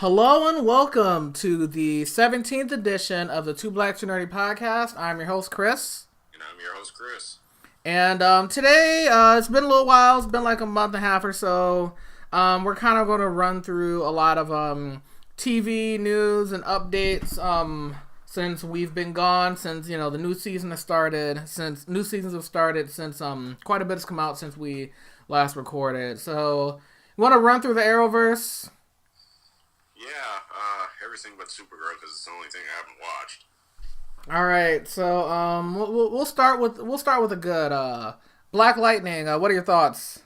Hello and welcome to the 17th edition of the Two Black Two Nerdy podcast. I'm your host, Chris. And I'm your host, Chris. And today, it's been a little while. It's been like a month and a half or so. We're kind of going to run through a lot of TV news and updates since we've been gone, since, the new season has started, since new seasons have started, since quite a bit has come out since we last recorded. So, you want to run through the Arrowverse? Yeah, everything but Supergirl because it's the only thing I haven't watched. All right, so we'll start with a good Black Lightning. What are your thoughts?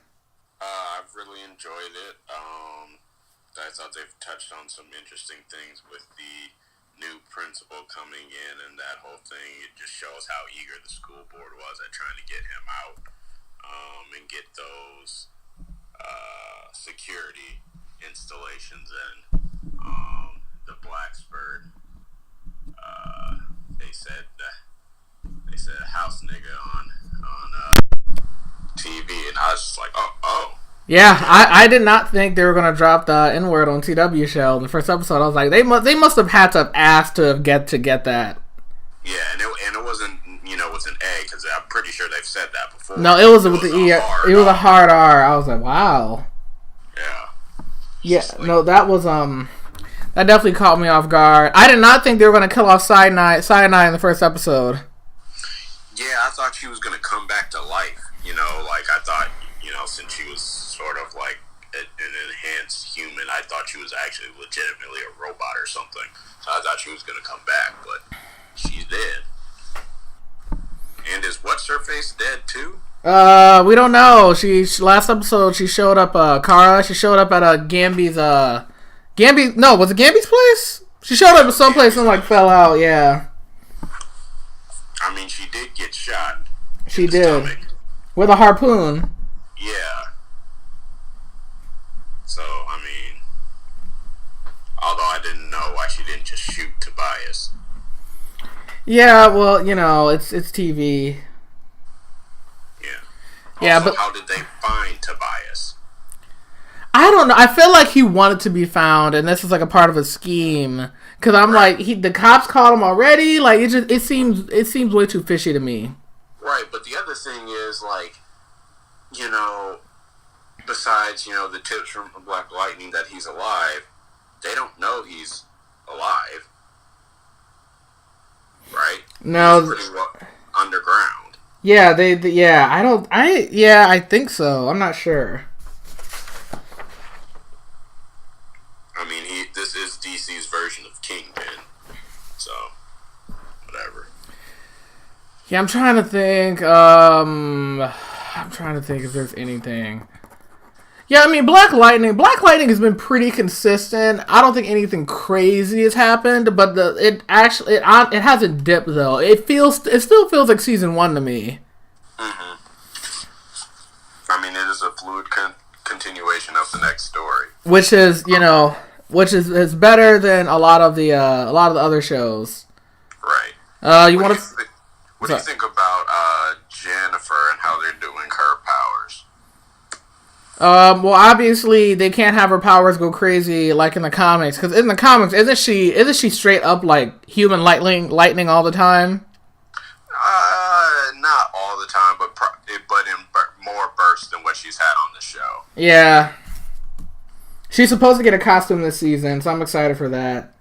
I've really enjoyed it. I thought they've touched on some interesting things with the new principal coming in and that whole thing. It just shows how eager the school board was at trying to get him out and get those security installations in. The Blacksburg, they said house nigga on TV, and I was just like, oh. Yeah, I did not think they were gonna drop the N-word on TW show in the first episode. I was like, they must have had to have asked to get that. Yeah, and it wasn't with an A because I'm pretty sure they've said that before. No, it was with the E. It was a hard R. I was like, wow. Yeah. Yeah. No, that was That definitely caught me off guard. I did not think they were going to kill off Cyanide in the first episode. Yeah, I thought she was going to come back to life. I thought, since she was sort of like an enhanced human, I thought she was actually legitimately a robot or something. So I thought she was going to come back, but she's dead. And is What's-Her-Face dead too? We don't know. Last episode, she showed up, Kara, she showed up at Gamby's, no, was it Gamby's place? She showed up at some place and fell out. Yeah. I mean, she did get shot. She did stomach. With a harpoon. Yeah. So I mean, although I didn't know why she didn't just shoot Tobias. Yeah, well, it's TV. Yeah. Yeah, also, but how did they find Tobias? I don't know. I feel like he wanted to be found, and this is a part of a scheme. Because I'm right. The cops caught him already. It seems way too fishy to me. Right, but the other thing is besides the tips from Black Lightning that he's alive, they don't know he's alive. Right? No. He's pretty well underground. Yeah, I think so. I'm not sure. I mean, this is DC's version of Kingpin, so whatever. Yeah, I'm trying to think if there's anything. Yeah, I mean, Black Lightning has been pretty consistent. I don't think anything crazy has happened, but it hasn't dipped though. It still feels like season 1 to me. Mm-hmm. I mean, it is a fluid continuation of the next story, which is better than a lot of the other shows. Right. What do you think about Jennifer and how they're doing her powers? Well, obviously they can't have her powers go crazy like in the comics, because in the comics, isn't she straight up human lightning all the time? Not all the time, but in more bursts than what she's had on the show. Yeah. She's supposed to get a costume this season, so I'm excited for that.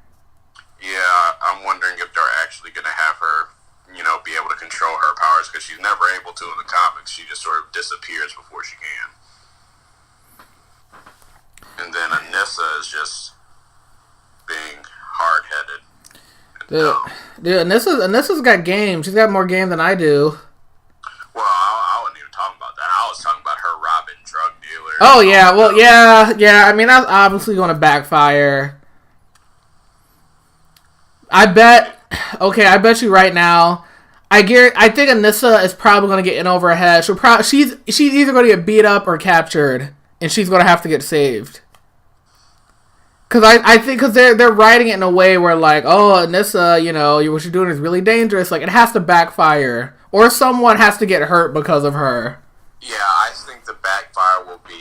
Yeah, I'm wondering if they're actually going to have her, be able to control her powers, because she's never able to in the comics. She just sort of disappears before she can. And then Anissa is just being hard-headed. Dude, Anissa's got game. She's got more game than I do. Well, I wasn't even talking about that. I was talking about her robbing drug dealers. Oh, yeah. Well, yeah. I mean, that's obviously going to backfire. I bet you right now, I think Anissa is probably going to get in over her head. She's either going to get beat up or captured, and she's going to have to get saved. Because they're writing it in a way where Anissa, what you're doing is really dangerous. It has to backfire, or someone has to get hurt because of her. Yeah, I think the backfire will be,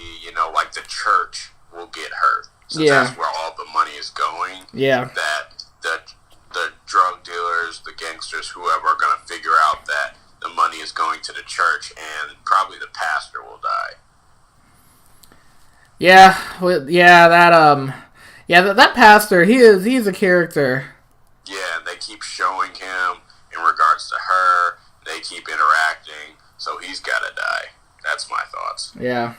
the church will get hurt. Since that's where all the money is going. Yeah. That the drug dealers, the gangsters, whoever are going to figure out that the money is going to the church, and probably the pastor will die. Yeah, that pastor, he's a character. Yeah, and they keep showing him in regards to her. They keep interacting, so he's got to die. That's my thoughts. Yeah.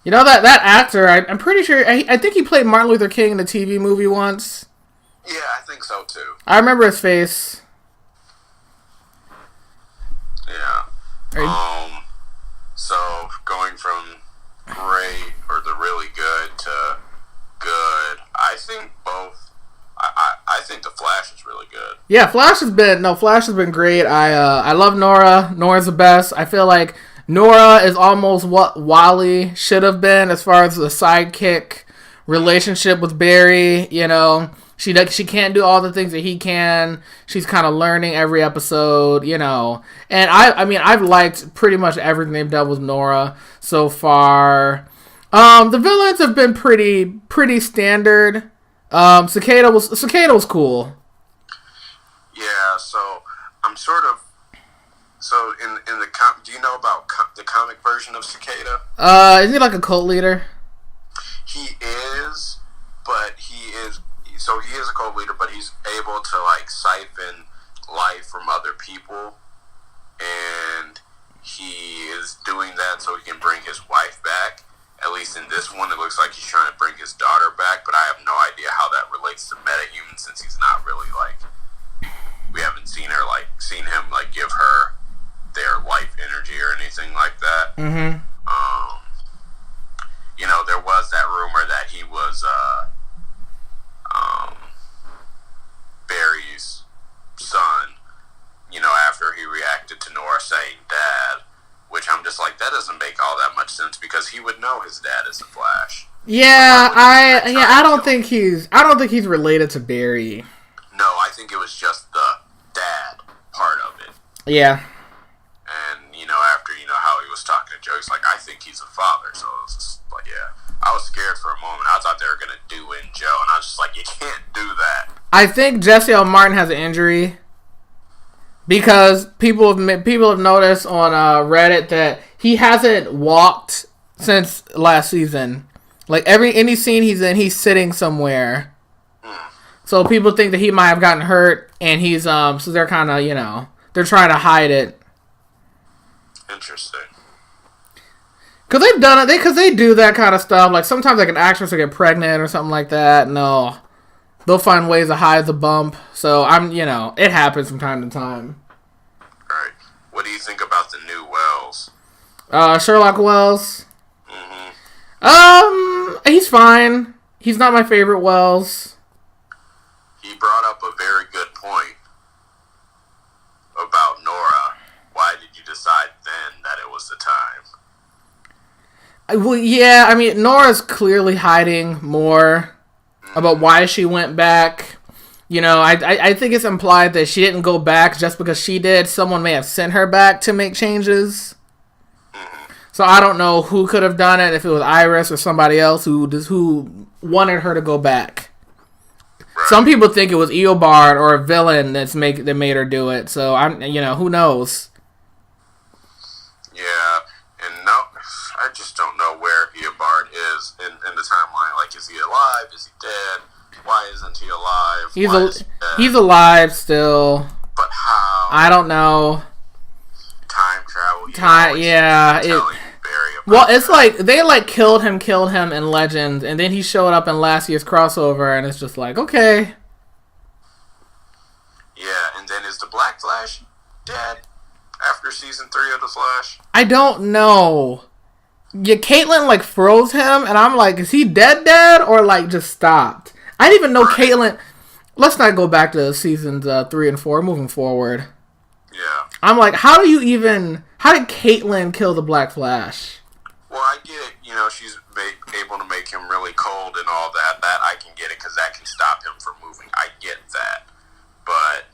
You know that actor, I'm pretty sure, I think he played Martin Luther King in a TV movie once. Yeah, I think so too. I remember his face. Yeah. So going from great or the really good to good, I think both. I think the Flash is really good. Yeah, Flash has been great. I love Nora. Nora's the best. I feel like Nora is almost what Wally should have been as far as the sidekick relationship with Barry. You know, she can't do all the things that he can. She's kind of learning every episode. You know, and I mean I've liked pretty much everything they've done with Nora so far. The villains have been pretty standard. Cicada was cool. Yeah, so I'm sort of in the do you know about the comic version of Cicada? Is he like a cult leader? He is, but he is a cult leader, but he's able to like siphon life from other people, and he is doing that so he can bring his wife back. At least in this one, it looks like he's trying to bring his daughter back, but I have no idea how that relates to metahuman, since he's not really like, we haven't seen him like give her their life energy or anything like that. Mm-hmm. You know, there was that rumor that he was Barry's son, you know, after he reacted to Nora saying dad, which I'm just like, that doesn't make all that much sense, because he would know his dad is the Flash. Yeah, I don't think he's related to Barry. No, I think it was just the dad part of it. Yeah. And, you know, after, you know, how he was talking to Joe, he's like, I think he's a father. So it was just like, yeah. I was scared for a moment. I thought they were going to do in Joe. And I was just like, you can't do that. I think Jesse L. Martin has an injury. Because people have noticed on Reddit that he hasn't walked since last season. Like, any scene he's in, he's sitting somewhere. So people think that he might have gotten hurt, and he's, so they're kind of, you know, they're trying to hide it. Interesting. Because they've done it, because they do that kind of stuff. Like, sometimes, like, an actress will get pregnant or something like that, and they'll find ways to hide the bump. So, it happens from time to time. Right. What do you think about the new Wells? Sherlock Wells? Mm-hmm. He's fine. He's not my favorite Wells. He brought up a very good point about Nora. Why did you decide then that it was the time? Well, yeah, I mean, Nora's clearly hiding more about why she went back. You know, I think it's implied that she didn't go back just because she did. Someone may have sent her back to make changes. So I don't know who could have done it, if it was Iris or somebody else who wanted her to go back. Right. Some people think it was Eobard or a villain that made her do it. So who knows? Yeah, and no, I just don't know where Eobard is in the timeline. Like, is he alive? Is he dead? Why isn't he alive? He's alive still. But how? I don't know. Time travel. It's like they killed him in Legends, and then he showed up in last year's crossover, and it's just like, okay. Yeah, and then is the Black Flash dead after season 3 of the Flash? I don't know. Yeah, Caitlin froze him, and I'm like, is he dead, or just stopped? I didn't even know Caitlin. Let's not go back to seasons 3 and 4. Moving forward. Yeah. I'm like, how did Caitlin kill the Black Flash? Well, I get it. You know, she's able to make him really cold and all that. That I can get it, because that can stop him from moving. I get that. But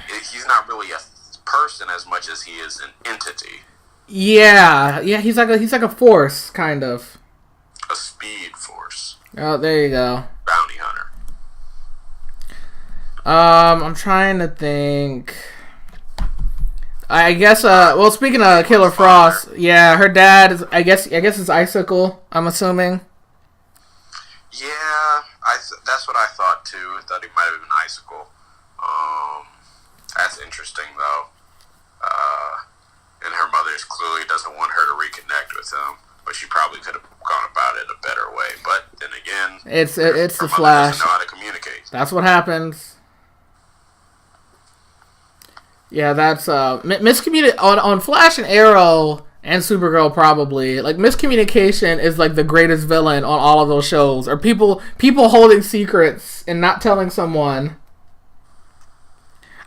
he's not really a person as much as he is an entity. Yeah, he's like a force, kind of. A Speed Force. Oh, there you go. Bounty Hunter. I'm trying to think. I guess. Well, speaking of Killer Frost, yeah, her dad is. I guess it's Icicle. I'm assuming. Yeah, that's what I thought too. I thought he might have been Icicle. That's interesting though. And her mother clearly doesn't want her to reconnect with him, but she probably could have gone about it a better way. But then again, it's the mother Flash. doesn't know how to communicate. That's what happens. Yeah, that's miscommunication on Flash and Arrow and Supergirl probably. Like miscommunication is like the greatest villain on all of those shows. Or people holding secrets and not telling someone.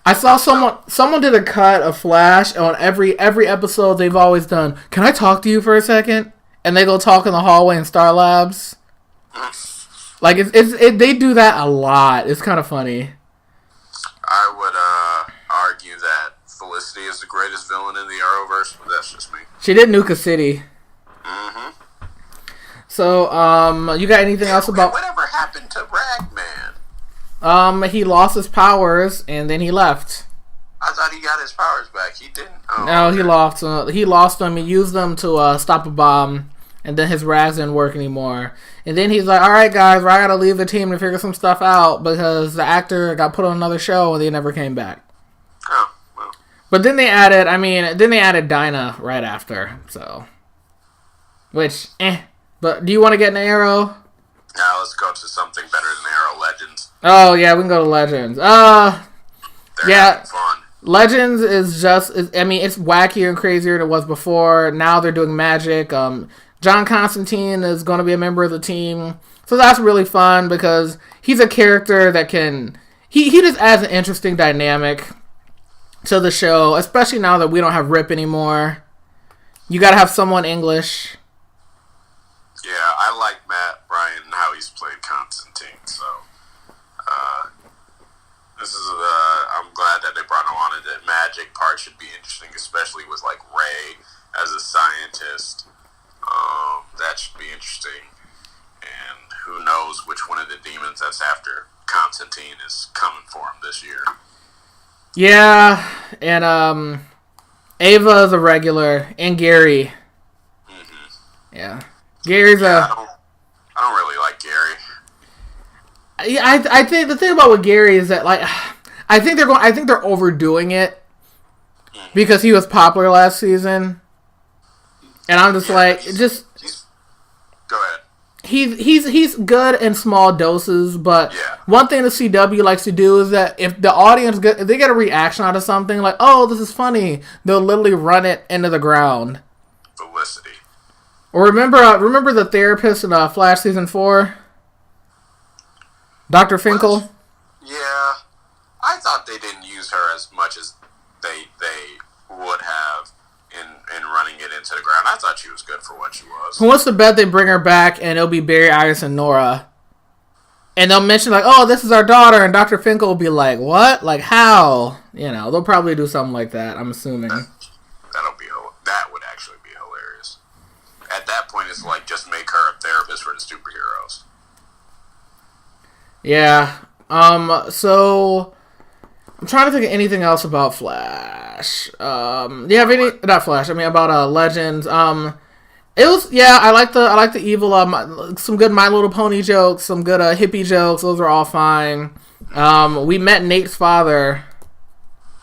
I saw someone did a cut of Flash on every episode they've always done. Can I talk to you for a second? And they go talk in the hallway in Star Labs. Like they do that a lot. It's kind of funny. I would argue that Felicity is the greatest villain in the Arrowverse, but that's just me. She did Nuka City. Mm-hmm. So, you got anything else about... Whatever happened to Ragman? He lost his powers, and then he left. I thought he got his powers back. He didn't? Oh, No, okay. he lost them. He used them to stop a bomb, and then his rags didn't work anymore. And then he's like, alright guys, I gotta leave the team to figure some stuff out, because the actor got put on another show, and they never came back. Oh, well. But then they added Dinah right after, so... Which, But do you want to get an Arrow? Now let's go to something better than Arrow, Legends. Oh, yeah, we can go to Legends. They're yeah, having fun. Legends is just... it's wackier and crazier than it was before. Now they're doing magic. John Constantine is going to be a member of the team. So that's really fun because he's a character that can... He just adds an interesting dynamic to the show, especially now that we don't have Rip anymore. You got to have someone English. Yeah, I like Matt Ryan and how he's played Constantine, so this is I'm glad that they brought him on. The magic part should be interesting, especially with like Ray as a scientist. That should be interesting, and who knows which one of the demons that's after Constantine is coming for him this year. Yeah, and Ava is a regular, and Gary. Mm-hmm. Yeah. Gary's I don't really like Gary. I think the thing about with Gary is that like I think they're overdoing it because he was popular last season, and I'm just go ahead. He's good in small doses, but Yeah. one thing the CW likes to do is that if the audience if they get a reaction out of something like, oh, this is funny, they'll literally run it into the ground. Felicity. Or remember the therapist in Flash season 4? Dr. Finkel? Yeah. I thought they didn't use her as much as they would have in running it into the ground. I thought she was good for what she was. Who wants to bet they bring her back and it'll be Barry, Iris, and Nora? And they'll mention like, oh, this is our daughter, and Dr. Finkel will be like, what? Like, how? You know, they'll probably do something like that, I'm assuming. That would actually be hilarious. At that point, it's like, just make her a therapist for the superheroes. Yeah. So I'm trying to think of anything else about Flash. Do you have any? Not Flash. I mean, about Legends. It was I like the evil. Some good My Little Pony jokes. Some good hippie jokes. Those are all fine. We met Nate's father.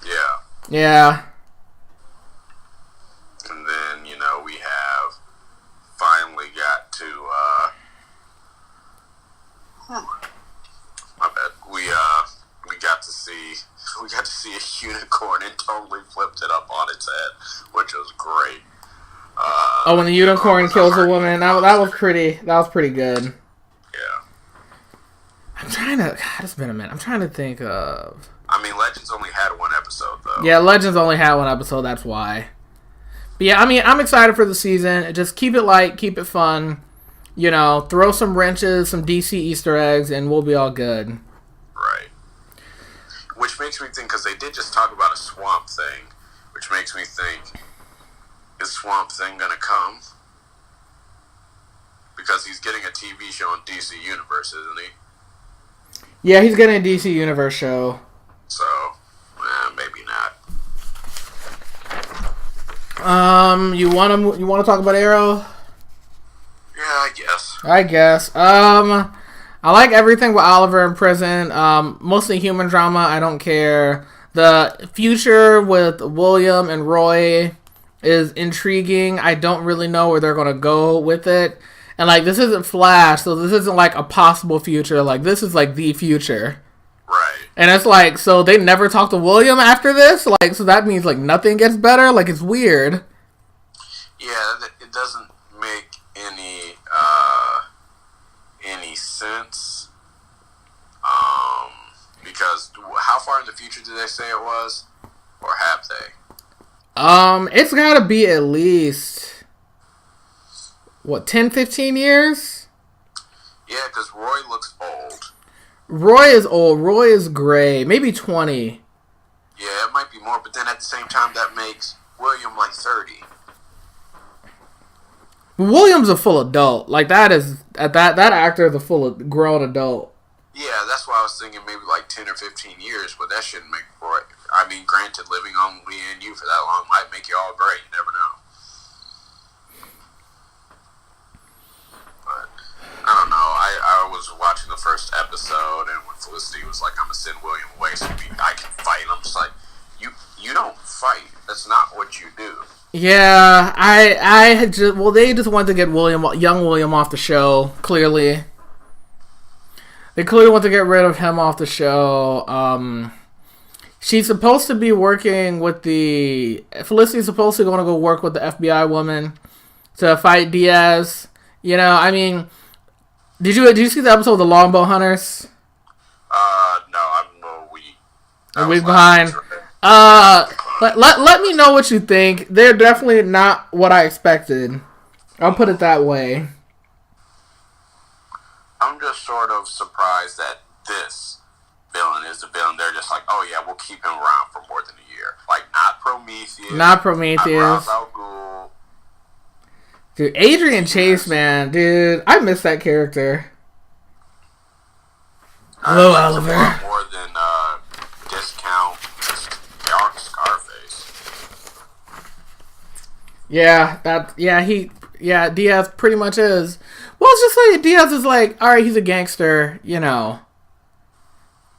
Yeah. Yeah. And then, we have finally got to, my bad. We got to see a unicorn and totally flipped it up on its head, which was great. When the unicorn kills a woman, that was pretty good. Yeah. I'm trying to. God, it's been a minute. I'm trying to think of. I mean, Legends only had one episode, though. Yeah, Legends only had one episode. That's why. But yeah, I mean, I'm excited for the season. Just keep it light, keep it fun. Throw some wrenches, some DC Easter eggs, and we'll be all good. Right. Which makes me think, because they did just talk about a Swamp Thing, which makes me think, is Swamp Thing gonna come? Because he's getting a TV show on DC Universe, isn't he? Yeah, he's getting a DC Universe show. So, maybe not. You wanna talk about Arrow? Yeah, I guess. I like everything with Oliver in prison. Mostly human drama. I don't care. The future with William and Roy is intriguing. I don't really know where they're gonna go with it. And like, this isn't Flash, so this isn't like a possible future. Like, this is like the future. Right. And it's like, so they never talk to William after this? Like, so that means like nothing gets better? Like, it's weird. Yeah, it doesn't make any sense. Because how far in the future did they say it was? Or have they? It's gotta be at least, 10, 15 years? Yeah, because Roy looks old. Roy is old. Roy is gray. Maybe 20. Yeah, it might be more, but then at the same time, that makes William like 30. William's a full adult. Like, that actor is a full grown adult. Yeah, that's why I was thinking maybe like 10 or 15 years, but that shouldn't make Roy. I mean, granted, living on Lee and you for that long might make you all gray. You never know. But I don't know. I was watching the first episode, and when Felicity was like, "I'm gonna send William away so I can fight," and I'm just like, "You don't fight. That's not what you do." Yeah, they just wanted to get young William off the show. Clearly, they clearly want to get rid of him off the show. She's supposed to be working with Felicity's supposed to going to go work with the FBI woman to fight Diaz. You know, I mean, did you see the episode of the Longbow Hunters? No, I'm a week behind. Let me know what you think. They're definitely not what I expected. I'll put it that way. I'm just sort of surprised that this villain is the villain. They're just like, oh yeah, we'll keep him around for more than a year. Like, not Prometheus. Not Prometheus. Not Ra's al Ghul. Dude, Adrian Chase, man. Dude, I miss that character. Hello, Oliver. More than discount Scarface. Yeah, Diaz pretty much is. Well, it's just like Diaz is like, alright, he's a gangster, you know.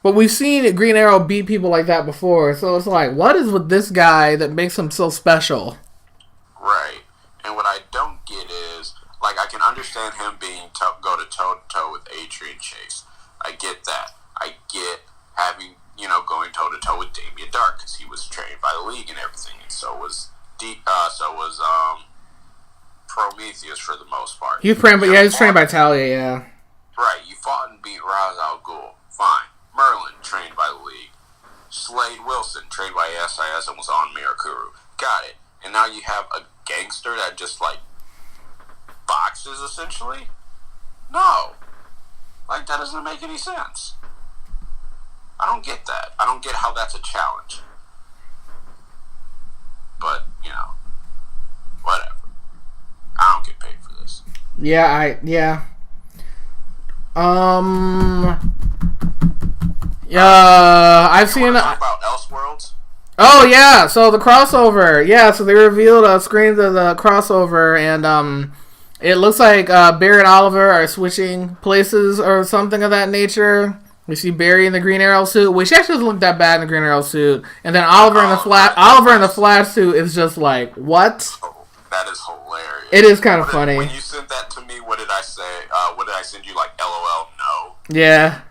But we've seen Green Arrow beat people like that before, so it's like, what is with this guy that makes him so special? Right. And what I don't get is, like, I can understand him being go to toe-to-toe with Adrian Chase. I get that. I get having, going toe-to-toe with Damien Dark, because he was trained by the League and everything, and so was Prometheus for the most part. He was trained by Talia, yeah. Right, you fought and beat Ra's al Ghul. Fine. Merlin, trained by the League. Slade Wilson, trained by SIS and was on Mirakuru. Got it. And now you have a gangster that just, like, boxes, essentially? No. Like, that doesn't make any sense. I don't get that. I don't get how that's a challenge. But, whatever. I don't get paid for this. Yeah. I've seen. Talk about Elseworlds. Oh yeah, so the crossover. Yeah, so they revealed screens of the crossover, and it looks like Barry and Oliver are switching places or something of that nature. We see Barry in the Green Arrow suit, which actually doesn't look that bad in the Green Arrow suit, and then Oliver in the Flash suit is just like, what? Oh, that is hilarious. It is kind of funny. When you sent that to me, what did I say? What did I send you? Like, LOL, no. Yeah.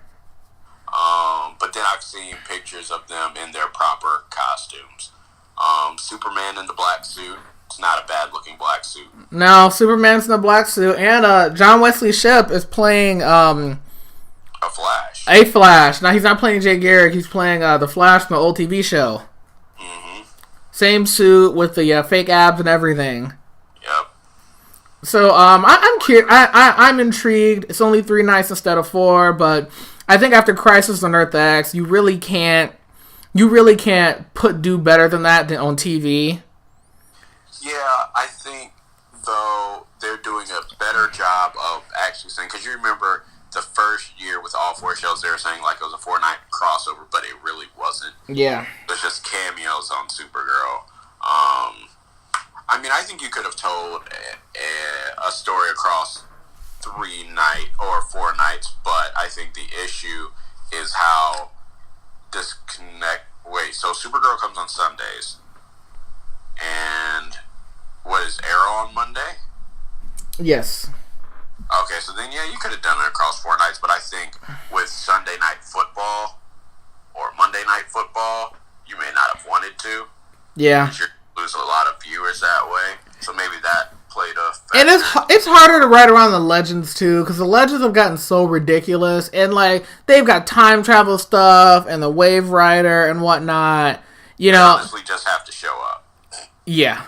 But then I've seen pictures of them in their proper costumes. Superman in the black suit. It's not a bad looking black suit. No, Superman's in the black suit, and John Wesley Shipp is playing a Flash. A Flash. Now he's not playing Jay Garrick. He's playing the Flash from the old TV show. Mm-hmm. Same suit with the fake abs and everything. Yep. So I'm curious. I'm intrigued. It's only 3 nights instead of 4, but I think after Crisis on Earth X, you really can't do better than that on TV. Yeah, I think though they're doing a better job of actually saying, because you remember the first year with all 4 shows, they were saying like it was a 4-night crossover, but it really wasn't. Yeah. It was just cameos on Supergirl. I mean, I think you could have told a story across 3 night or 4 nights, but I think the issue is how disconnect. Wait, so Supergirl comes on Sundays, and what is Arrow on Monday? Yes. Okay, so then you could have done it across 4 nights, but I think with Sunday night football or Monday night football, you may not have wanted to. Yeah. You're lose a lot of viewers that way, so maybe that played a factor. And it's harder to write around the Legends too, because the Legends have gotten so ridiculous, and like they've got time travel stuff and the Wave Rider and whatnot. You know, honestly, just have to show up. Yeah,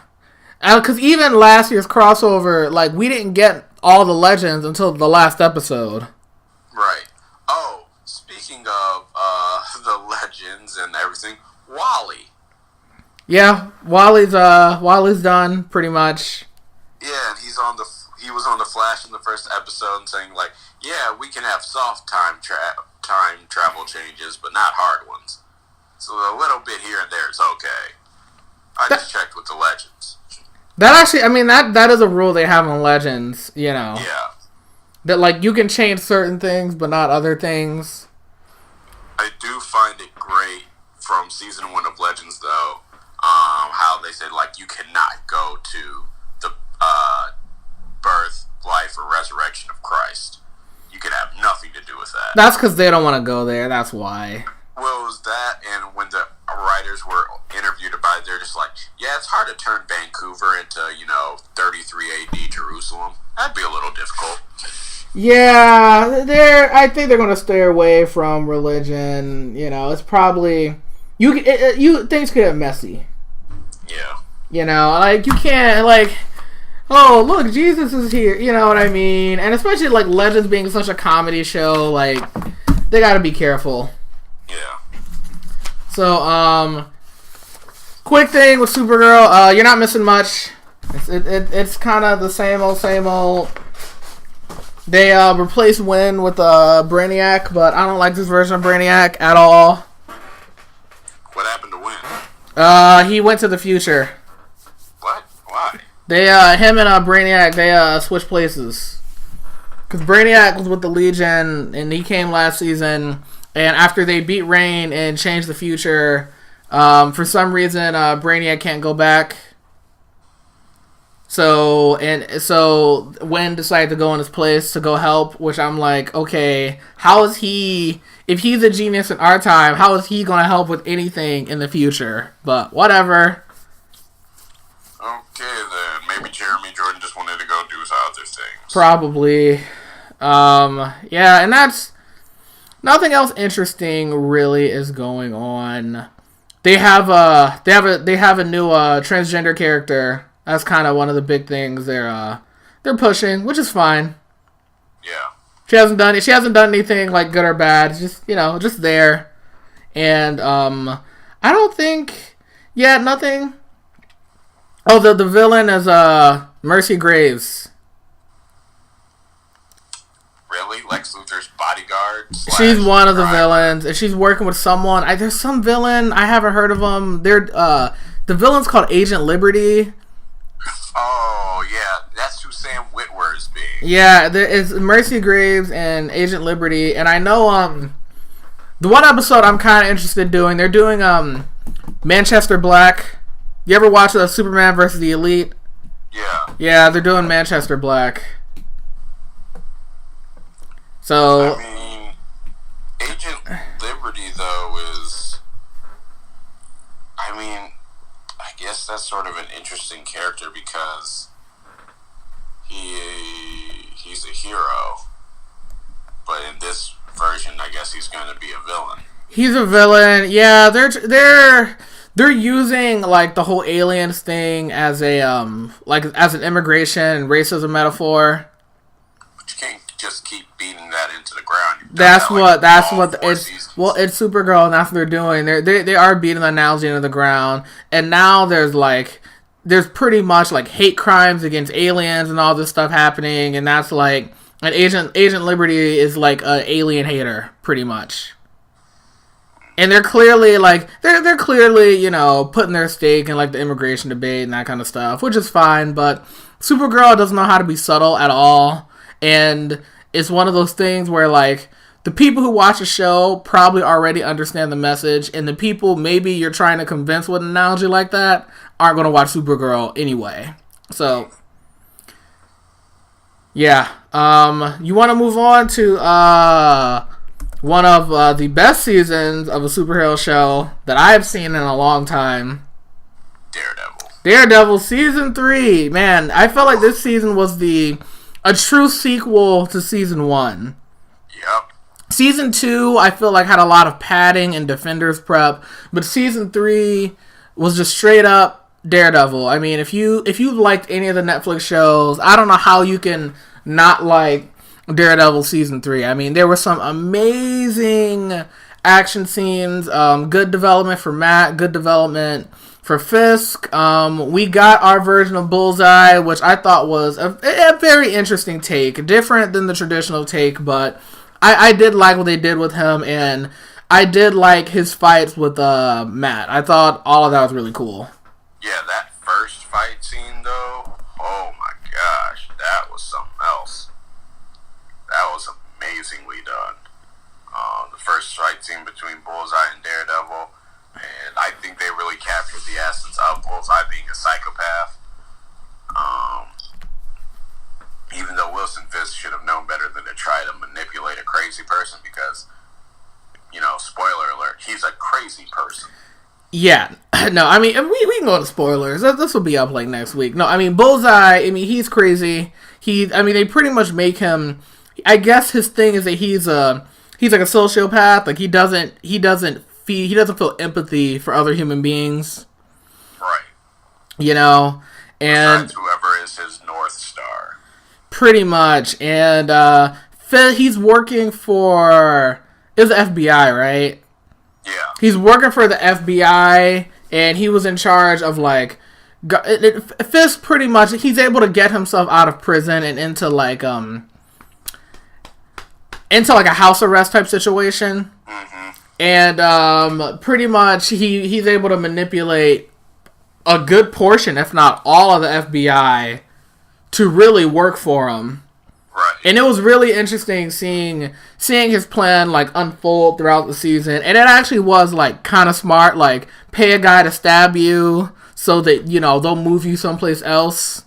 because even last year's crossover, like we didn't get all the Legends until the last episode. Right. Oh, speaking of the Legends and everything, Wally. Yeah, Wally's done pretty much. Yeah, and he was on the Flash in the first episode and saying like, yeah, we can have soft time travel changes, but not hard ones. So a little bit here and there is okay. I just checked with the Legends. That actually, I mean, that is a rule they have on Legends, you know. Yeah. That like you can change certain things, but not other things. I do find it great from season 1 of Legends, though. How they said like you cannot go to the birth, life, or resurrection of Christ. You can have nothing to do with that. That's because they don't want to go there. That's why. Well, it was that, and when the writers were interviewed about it, they're just like, yeah, it's hard to turn Vancouver into 33 AD Jerusalem. That'd be a little difficult. Yeah, I think they're going to stay away from religion. You know, it's probably things could get messy. Yeah. You know, like you can't like, oh look, Jesus is here. You know what I mean? And especially like Legends being such a comedy show, like they got to be careful. Yeah. So, quick thing with Supergirl, you're not missing much. It's kind of the same old. They replaced Wynn with Brainiac, but I don't like this version of Brainiac at all. What happened to Wynn? He went to the future. What? Why? They, him and Brainiac, they switched places. Because Brainiac was with the Legion, and he came last season, and after they beat Reign and changed the future, for some reason, Brainiac can't go back. So Wynn decided to go in his place to go help, which I'm like, okay, how is he, if he's a genius in our time, how is he going to help with anything in the future? But whatever. Okay then, maybe Jeremy Jordan just wanted to go do his other things. Probably. Yeah, and that's, nothing else interesting really is going on. They have a new transgender character. That's kind of one of the big things they're pushing, which is fine. Yeah. She hasn't done anything like good or bad. It's just, just there. And I don't think, nothing. Oh, the villain is Mercy Graves. Really? Lex Luthor's bodyguard? She's one of the villains, and she's working with someone. There's some villain, I haven't heard of them. The villain's called Agent Liberty. Oh, yeah. That's who Sam Witwer is being. Yeah, it's Mercy Graves and Agent Liberty. And I know the one episode I'm kind of interested in doing, they're doing Manchester Black. You ever watch Superman versus the Elite? Yeah. Yeah, they're doing Manchester Black. So... I mean, Agent Liberty, though, is... I guess that's sort of an interesting character because he's a hero, but in this version, I guess he's going to be a villain. He's a villain. Yeah, they're using like the whole aliens thing as a as an immigration and racism metaphor. But you can't just keep beating that into the ground. It's Supergirl, and that's what they're doing. They are beating the analogy into the ground, and now there's like there's pretty much like hate crimes against aliens and all this stuff happening, and that's like an Agent Liberty is like an alien hater, pretty much. And they're clearly like they're clearly, you know, putting their stake in like the immigration debate and that kind of stuff, which is fine, but Supergirl doesn't know how to be subtle at all. And it's one of those things where like the people who watch the show probably already understand the message, and the people maybe you're trying to convince with an analogy like that aren't going to watch Supergirl anyway. So yeah. You want to move on to one of the best seasons of a superhero show that I've seen in a long time. Daredevil season 3. Man, I felt like this season was a true sequel to season 1. Yep. Season 2, I feel like had a lot of padding and Defenders prep, but season 3 was just straight up Daredevil. I mean, if you liked any of the Netflix shows, I don't know how you can not like Daredevil season 3. I mean, there were some amazing action scenes, good development for Matt, good development for Fisk. We got our version of Bullseye, which I thought was a very interesting take, different than the traditional take, but I did like what they did with him, and I did like his fights with Matt. I thought all of that was really cool. Yeah, that first fight scene, though, oh my gosh, that was something else. That was amazingly done. The first fight scene between Bullseye and Daredevil, and I think they really captured the essence of Bullseye being a psychopath. Even though Wilson Fisk should have known better than to try to manipulate a crazy person, because, you know, spoiler alert, he's a crazy person. Yeah, no, I mean, we can go to spoilers. This will be up like next week. No, I mean, Bullseye, I mean, he's crazy. They pretty much make him, I guess his thing is that he's like a sociopath. Like he doesn't feel empathy for other human beings. Right. You know, and besides whoever is his North Star. Pretty much, and he's working for the FBI, right? Yeah. He's working for the FBI, and he was in charge of like Fisk. Pretty much, he's able to get himself out of prison and into like a house arrest type situation. Mm-hmm. And pretty much he's able to manipulate a good portion, if not all, of the FBI to really work for him. Right. And it was really interesting seeing his plan like unfold throughout the season, and it actually was like kind of smart. Like, pay a guy to stab you so that, you know, they'll move you someplace else.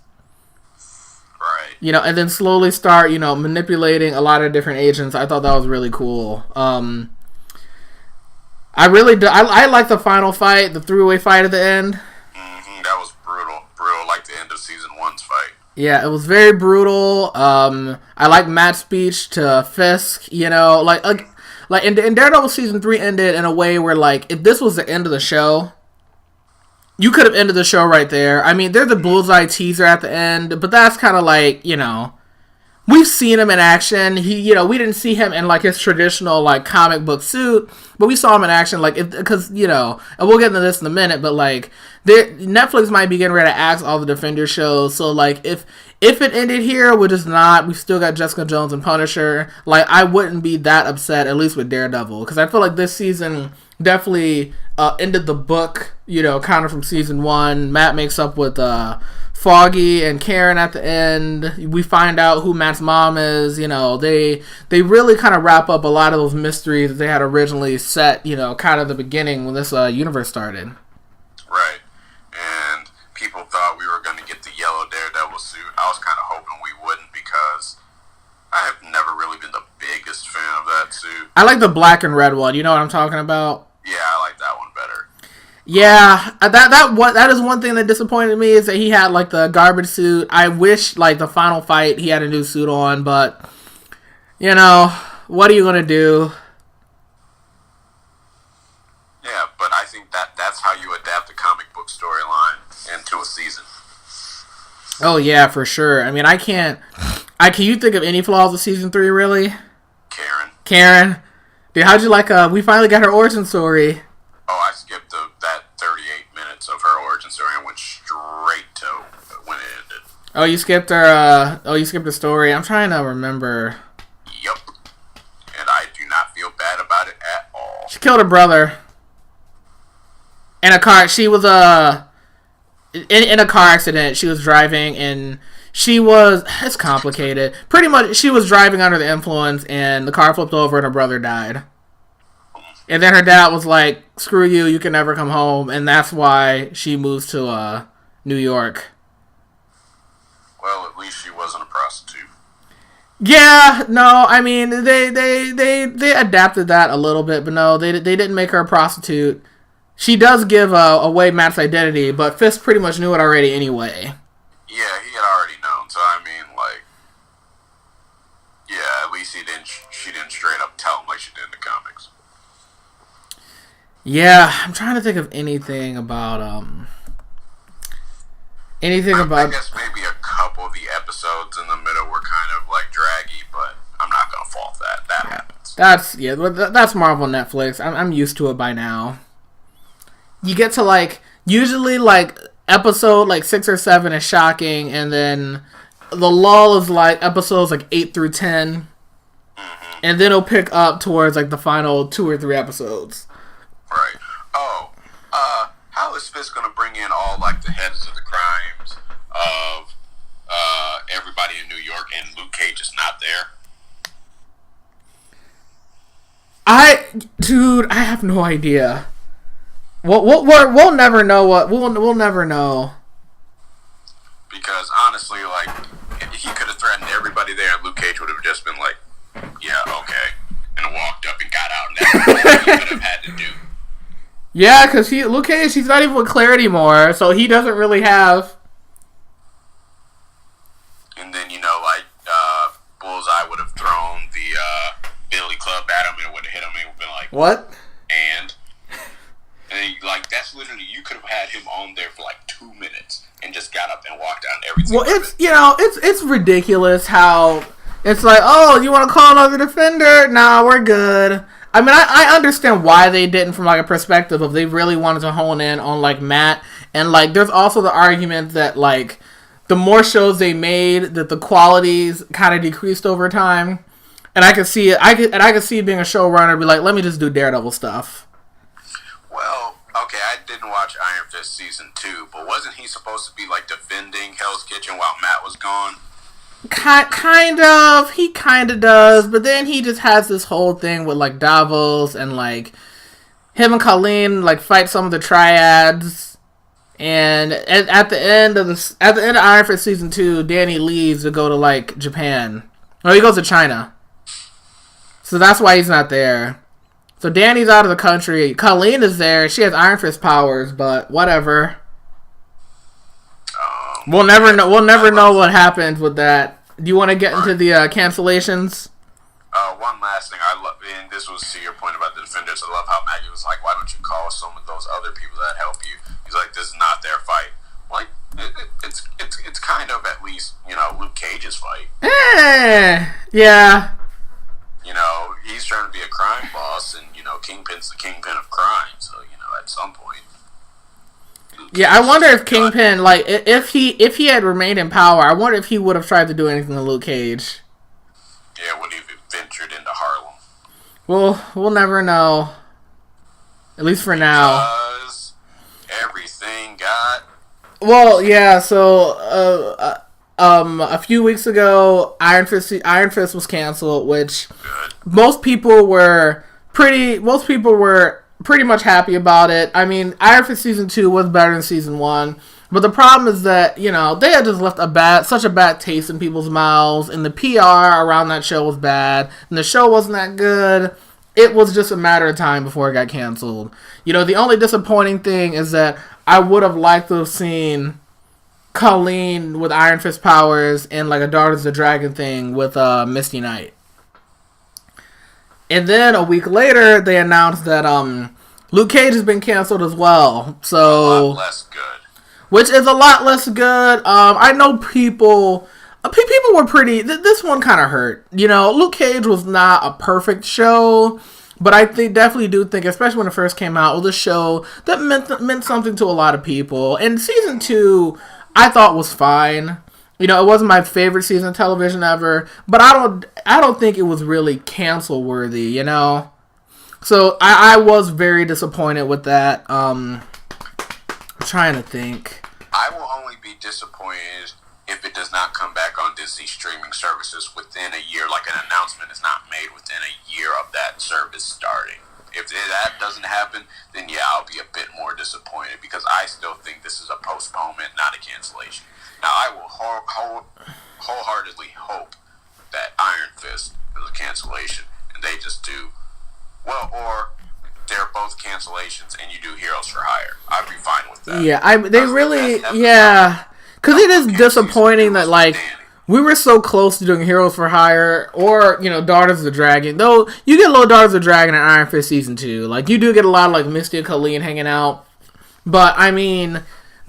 Right. You know, and then slowly start, you know, manipulating a lot of different agents. I thought that was really cool. I really do. I like the final fight, the three-way fight at the end. Mm-hmm. That was brutal, like the end of season 1's fight. Yeah, it was very brutal. I like Matt's speech to Fisk. You know, like in Daredevil season 3 ended in a way where, like, if this was the end of the show, you could have ended the show right there. I mean, there's a Bullseye teaser at the end, but that's kind of like, you know, we've seen him in action. We didn't see him in like his traditional like comic book suit, but we saw him in action, like, because, you know, and we'll get into this in a minute, but like, Netflix might be getting ready to axe all the Defender shows, so like, if it ended here, which is not, we've still got Jessica Jones and Punisher, like, I wouldn't be that upset, at least with Daredevil, because I feel like this season definitely ended the book, you know, kind of from season 1. Matt makes up with Foggy and Karen at the end. We find out who Matt's mom is. You know, they really kind of wrap up a lot of those mysteries that they had originally set, you know, kind of the beginning when this universe started. Right. And people thought we were going to get the yellow Daredevil suit. I was kind of hoping we wouldn't, because I have never really been the biggest fan of that suit. I like the black and red one. You know what I'm talking about? Yeah, I like that one better. Yeah, that is one thing that disappointed me, is that he had like the garbage suit. I wish like the final fight he had a new suit on, but you know, what are you gonna do? Yeah, but I think that's how you adapt a comic book storyline into a season. Oh yeah, for sure. I mean, can you think of any flaws of season 3 really? Karen. Dude, how'd you like we finally got her origin story. Oh, I skipped that 38 minutes of her origin story and went straight Oh, you skipped her. You skipped the story. I'm trying to remember. Yep. And I do not feel bad about it at all. She killed her brother in a car. She was in a car accident. She was driving and it's complicated. Pretty much, she was driving under the influence and the car flipped over and her brother died. And then her dad was like, "Screw you! You can never come home," and that's why she moves to New York. Well, at least she wasn't a prostitute. Yeah, no, I mean they adapted that a little bit, but no, they didn't make her a prostitute. She does give away Matt's identity, but Fisk pretty much knew it already anyway. Yeah, he had already known. So I mean, like, yeah, at least she didn't straight up tell him like she did in the comics. Yeah, I'm trying to think of anything about I guess maybe a couple of the episodes in the middle were kind of like draggy, but I'm not gonna fault that. That happens. That's Marvel Netflix. I'm used to it by now. You get to like usually like episode like 6 or 7 is shocking, and then the lull is like episodes like 8 through 10, and then it'll pick up towards like the final 2 or 3 episodes. Right. Oh, how is Fisk gonna bring in all like the heads of the crimes of everybody in New York, and Luke Cage is not there? I have no idea. We'll never know we'll never know. Because honestly, like, he could have threatened everybody there, and Luke Cage would have just been like, "Yeah, okay," and walked up and got out, and that's all he could have had to do. Yeah, because Luke Cage, he's not even with Claire anymore, so he doesn't really have. And then, like, Bullseye would have thrown the Billy Club at him, and it would have hit him, and would have been like, "What?" And then, like, that's literally, you could have had him on there for like 2 minutes and just got up and walked down everything. Well, it's ridiculous how it's like, oh, you want to call another defender? Nah, we're good. I mean, I understand why they didn't from like a perspective of they really wanted to hone in on like Matt, and like there's also the argument that like the more shows they made, that the qualities kind of decreased over time, and I could see it. I could see being a showrunner be like, let me just do Daredevil stuff. Well, okay, I didn't watch Iron Fist season 2, but wasn't he supposed to be like defending Hell's Kitchen while Matt was gone? Kind of. He kind of does, but then he just has this whole thing with like Davos and like him and Colleen like fight some of the triads, and at the end of Iron Fist season 2, Danny leaves to go to like Japan. No, he goes to China, so that's why he's not there. So Danny's out of the country. Colleen is there. She has Iron Fist powers, but whatever. We'll never know. We'll never know what happened with that. Do you want to get into the cancellations? One last thing. I love, and this was to your point about the defenders. I love how Maggie was like, "Why don't you call some of those other people that help you?" He's like, "This is not their fight." Like, it's kind of at least Luke Cage's fight. Yeah. He's trying to be a crime boss, and Kingpin's the kingpin of crime. So at some point. Yeah, I wonder if Kingpin, like, if he had remained in power, I wonder if he would have tried to do anything to Luke Cage. Yeah, would he have ventured into Harlem? We'll never know. At least for now. Because everything got... Well, yeah, so, a few weeks ago, Iron Fist was canceled, which most people were pretty much happy about it. I mean, Iron Fist season 2 was better than season 1, but the problem is that they had just left such a bad taste in people's mouths, and the PR around that show was bad, and the show wasn't that good. It was just a matter of time before it got canceled. The only disappointing thing is that I would have liked to have seen Colleen with Iron Fist powers and like a Daughters of the Dragon thing with Misty Knight. And then a week later, they announced that Luke Cage has been canceled as well. So, a lot less good. Which is a lot less good. I know people were pretty... This one kind of hurt. Luke Cage was not a perfect show, but I definitely do think, especially when it first came out, it was a show that meant something to a lot of people. And season 2, I thought was fine. You know, it wasn't my favorite season of television ever, but I don't think it was really cancel worthy, you know? So I was very disappointed with that. I'm trying to think. I will only be disappointed if it does not come back on Disney streaming services within a year, like an announcement is not made within a year of that service starting. If that doesn't happen, then yeah, I'll be a bit more disappointed because I still think this is a postponement, not a cancellation. Now, I will wholeheartedly hope that Iron Fist is a cancellation and they just do, well, or they're both cancellations and you do Heroes for Hire. I'd be fine with that. Yeah, they really, yeah. Because it is disappointing that, like, we were so close to doing Heroes for Hire or, you know, Daughters of the Dragon. Though, you get a little Daughters of the Dragon in Iron Fist Season 2. Like, you do get a lot of, like, Misty and Colleen hanging out. But, I mean,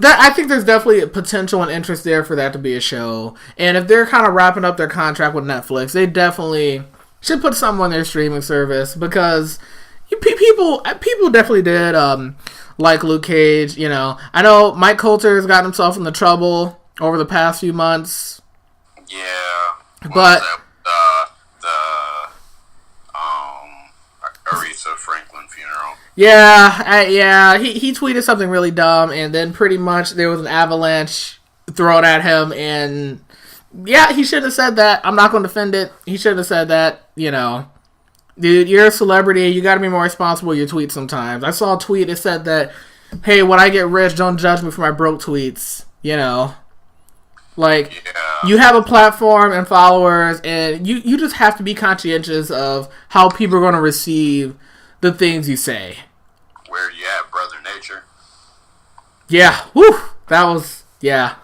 I think there's definitely a potential and interest there for that to be a show. And if they're kind of wrapping up their contract with Netflix, they definitely should put something on their streaming service. Because people definitely did, like Luke Cage, you know. I know Mike Coulter's gotten himself into trouble over the past few months. Yeah, but Aretha Franklin funeral. Yeah, he tweeted something really dumb, and then pretty much there was an avalanche thrown at him, and yeah, he should have said that. I'm not going to defend it. He should have said that. You know, dude, you're a celebrity. You got to be more responsible with your tweets sometimes. I saw a tweet that said that, hey, when I get rich, don't judge me for my broke tweets. You know. Like, yeah. You have a platform and followers, and you just have to be conscientious of how people are going to receive the things you say. Where you at, Brother Nature? Yeah, whew, that was, yeah.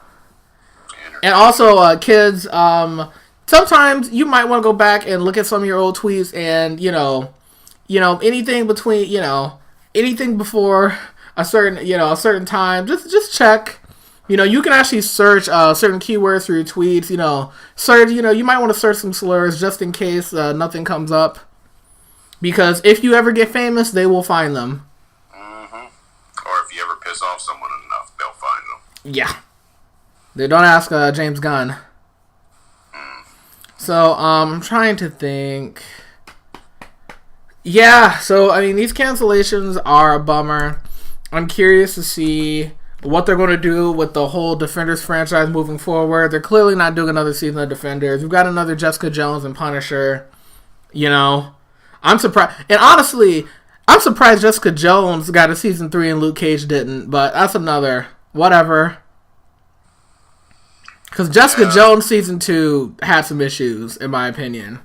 And also, kids, sometimes you might want to go back and look at some of your old tweets and, you know, anything between, you know, anything before a certain time, just check. You know, you can actually search certain keywords through your tweets. You know, you might want to search some slurs just in case nothing comes up. Because if you ever get famous, they will find them. Mm-hmm. Or if you ever piss off someone enough, they'll find them. Yeah. They don't ask James Gunn. So, I'm trying to think. Yeah, so, I mean, these cancellations are a bummer. I'm curious to see what they're going to do with the whole Defenders franchise moving forward. They're clearly not doing another season of Defenders. We've got another Jessica Jones and Punisher. You know, I'm surprised. And honestly, I'm surprised Jessica Jones got a season 3 and Luke Cage didn't. But that's another whatever. Because Jessica Jones season 2 had some issues, in my opinion.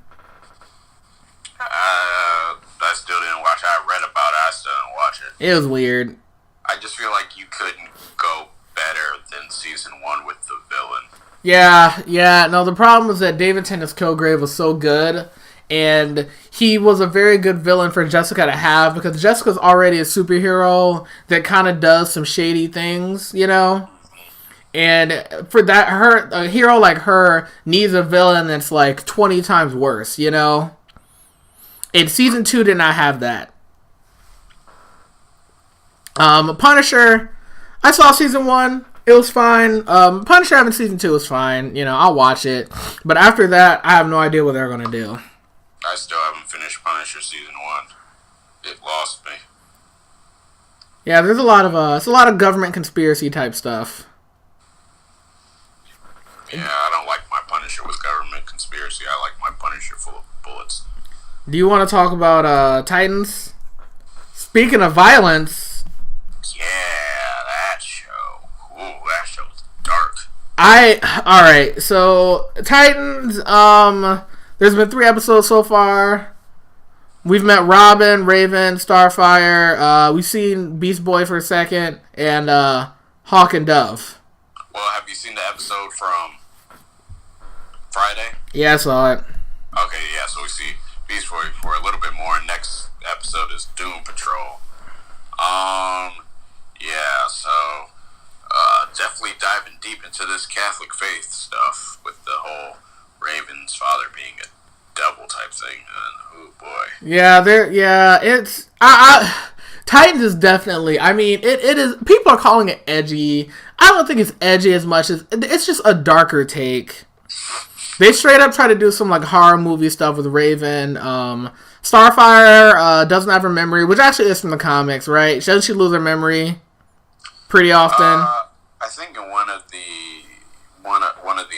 I still didn't watch it. I read about it. I still didn't watch it. It was weird. I just feel like you couldn't go better than season 1 with the villain. Yeah. No, the problem is that David Tennant's Kilgrave was so good, and he was a very good villain for Jessica to have, because Jessica's already a superhero that kind of does some shady things, you know? And for that, a hero like her needs a villain that's like 20 times worse, you know? And season 2 did not have that. Punisher, I saw season 1. It was fine. Punisher having season 2 was fine. You know, I'll watch it. But after that, I have no idea what they're going to do. I still haven't finished Punisher season 1. It lost me. Yeah, there's a lot of government conspiracy type stuff. Yeah, I don't like my Punisher with government conspiracy. I like my Punisher full of bullets. Do you want to talk about Titans? Speaking of violence. Yeah, that show. Ooh, that show's dark. Alright, so Titans, there's been 3 episodes so far. We've met Robin, Raven, Starfire, we've seen Beast Boy for a second, and Hawk and Dove. Well, have you seen the episode from Friday? Yeah, I saw it. Okay, yeah, so we see Beast Boy for a little bit more. Next episode is Doom Patrol. Yeah, so definitely diving deep into this Catholic faith stuff with the whole Raven's father being a devil type thing. And, oh boy. Yeah, it's Titans is definitely, I mean, it is, people are calling it edgy. I don't think it's edgy as much as it's just a darker take. They straight up try to do some like horror movie stuff with Raven. Starfire doesn't have her memory, which actually is from the comics, right? Doesn't she lose her memory pretty often? I think in one of the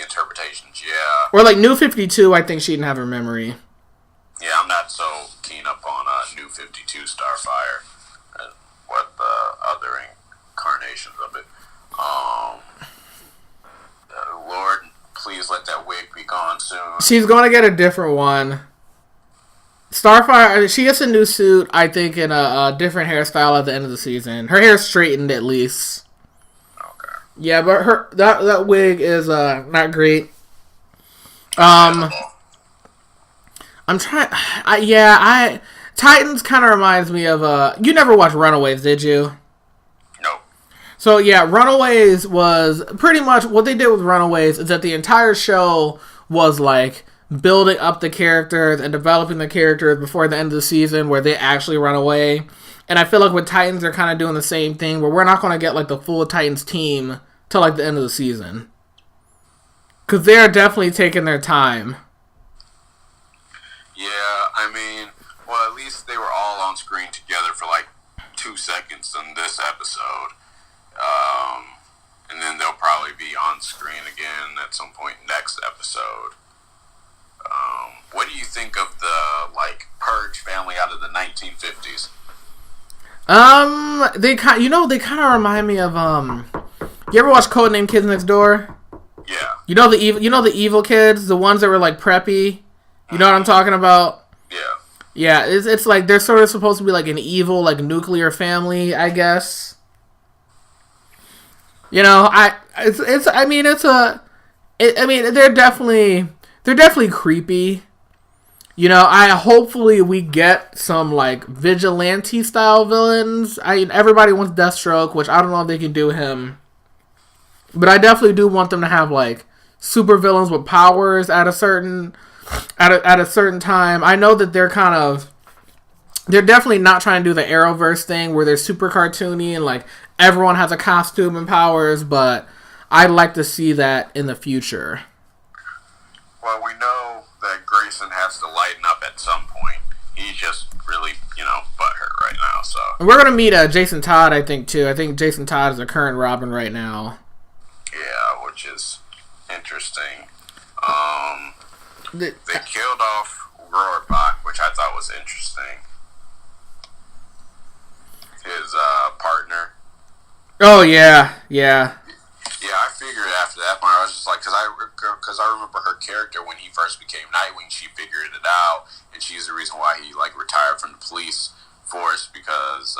interpretations, yeah. Or like New 52, I think she didn't have her memory. Yeah, I'm not so keen up on New 52 Starfire and what the other incarnations of it. Lord, please let that wig be gone soon. She's going to get a different one. Starfire, she gets a new suit, I think, in a different hairstyle at the end of the season. Her hair's straightened at least. Okay. Yeah, but that wig is not great. I'm trying. Titans kind of reminds me of you never watched Runaways, did you? No. So yeah, Runaways was pretty much what they did with Runaways is that the entire show was like building up the characters and developing the characters before the end of the season where they actually run away. And I feel like with Titans they're kind of doing the same thing where we're not going to get like the full Titans team till like the end of the season. Because they're definitely taking their time. Yeah, I mean, well, at least they were all on screen together for like 2 seconds in this episode. And then they'll probably be on screen again at some point next episode. What do you think of the, like, Purge family out of the 1950s? They kind of remind me of, you ever watch Codename Kids Next Door? Yeah. You know the evil kids, the ones that were like preppy? You know what I'm talking about? Yeah. Yeah, it's like they're sort of supposed to be like an evil, like nuclear family, I guess. You know, they're definitely creepy. You know, hopefully we get some like vigilante style villains. Everybody wants Deathstroke, which I don't know if they can do him. But I definitely do want them to have like super villains with powers at a certain time. I know that they're definitely not trying to do the Arrowverse thing where they're super cartoony and like everyone has a costume and powers, but I'd like to see that in the future. Well, we know that Grayson has to lighten up at some point. He's just really, butthurt right now, so. And we're going to meet Jason Todd, I think, too. I think Jason Todd is the current Robin right now. Yeah, which is interesting. They killed off Rohrbach, which I thought was interesting. His partner. Oh, yeah. Yeah, I figured after that part, I was just like, because I remember her character when he first became Nightwing, she figured it out, and she's the reason why he, like, retired from the police force, because,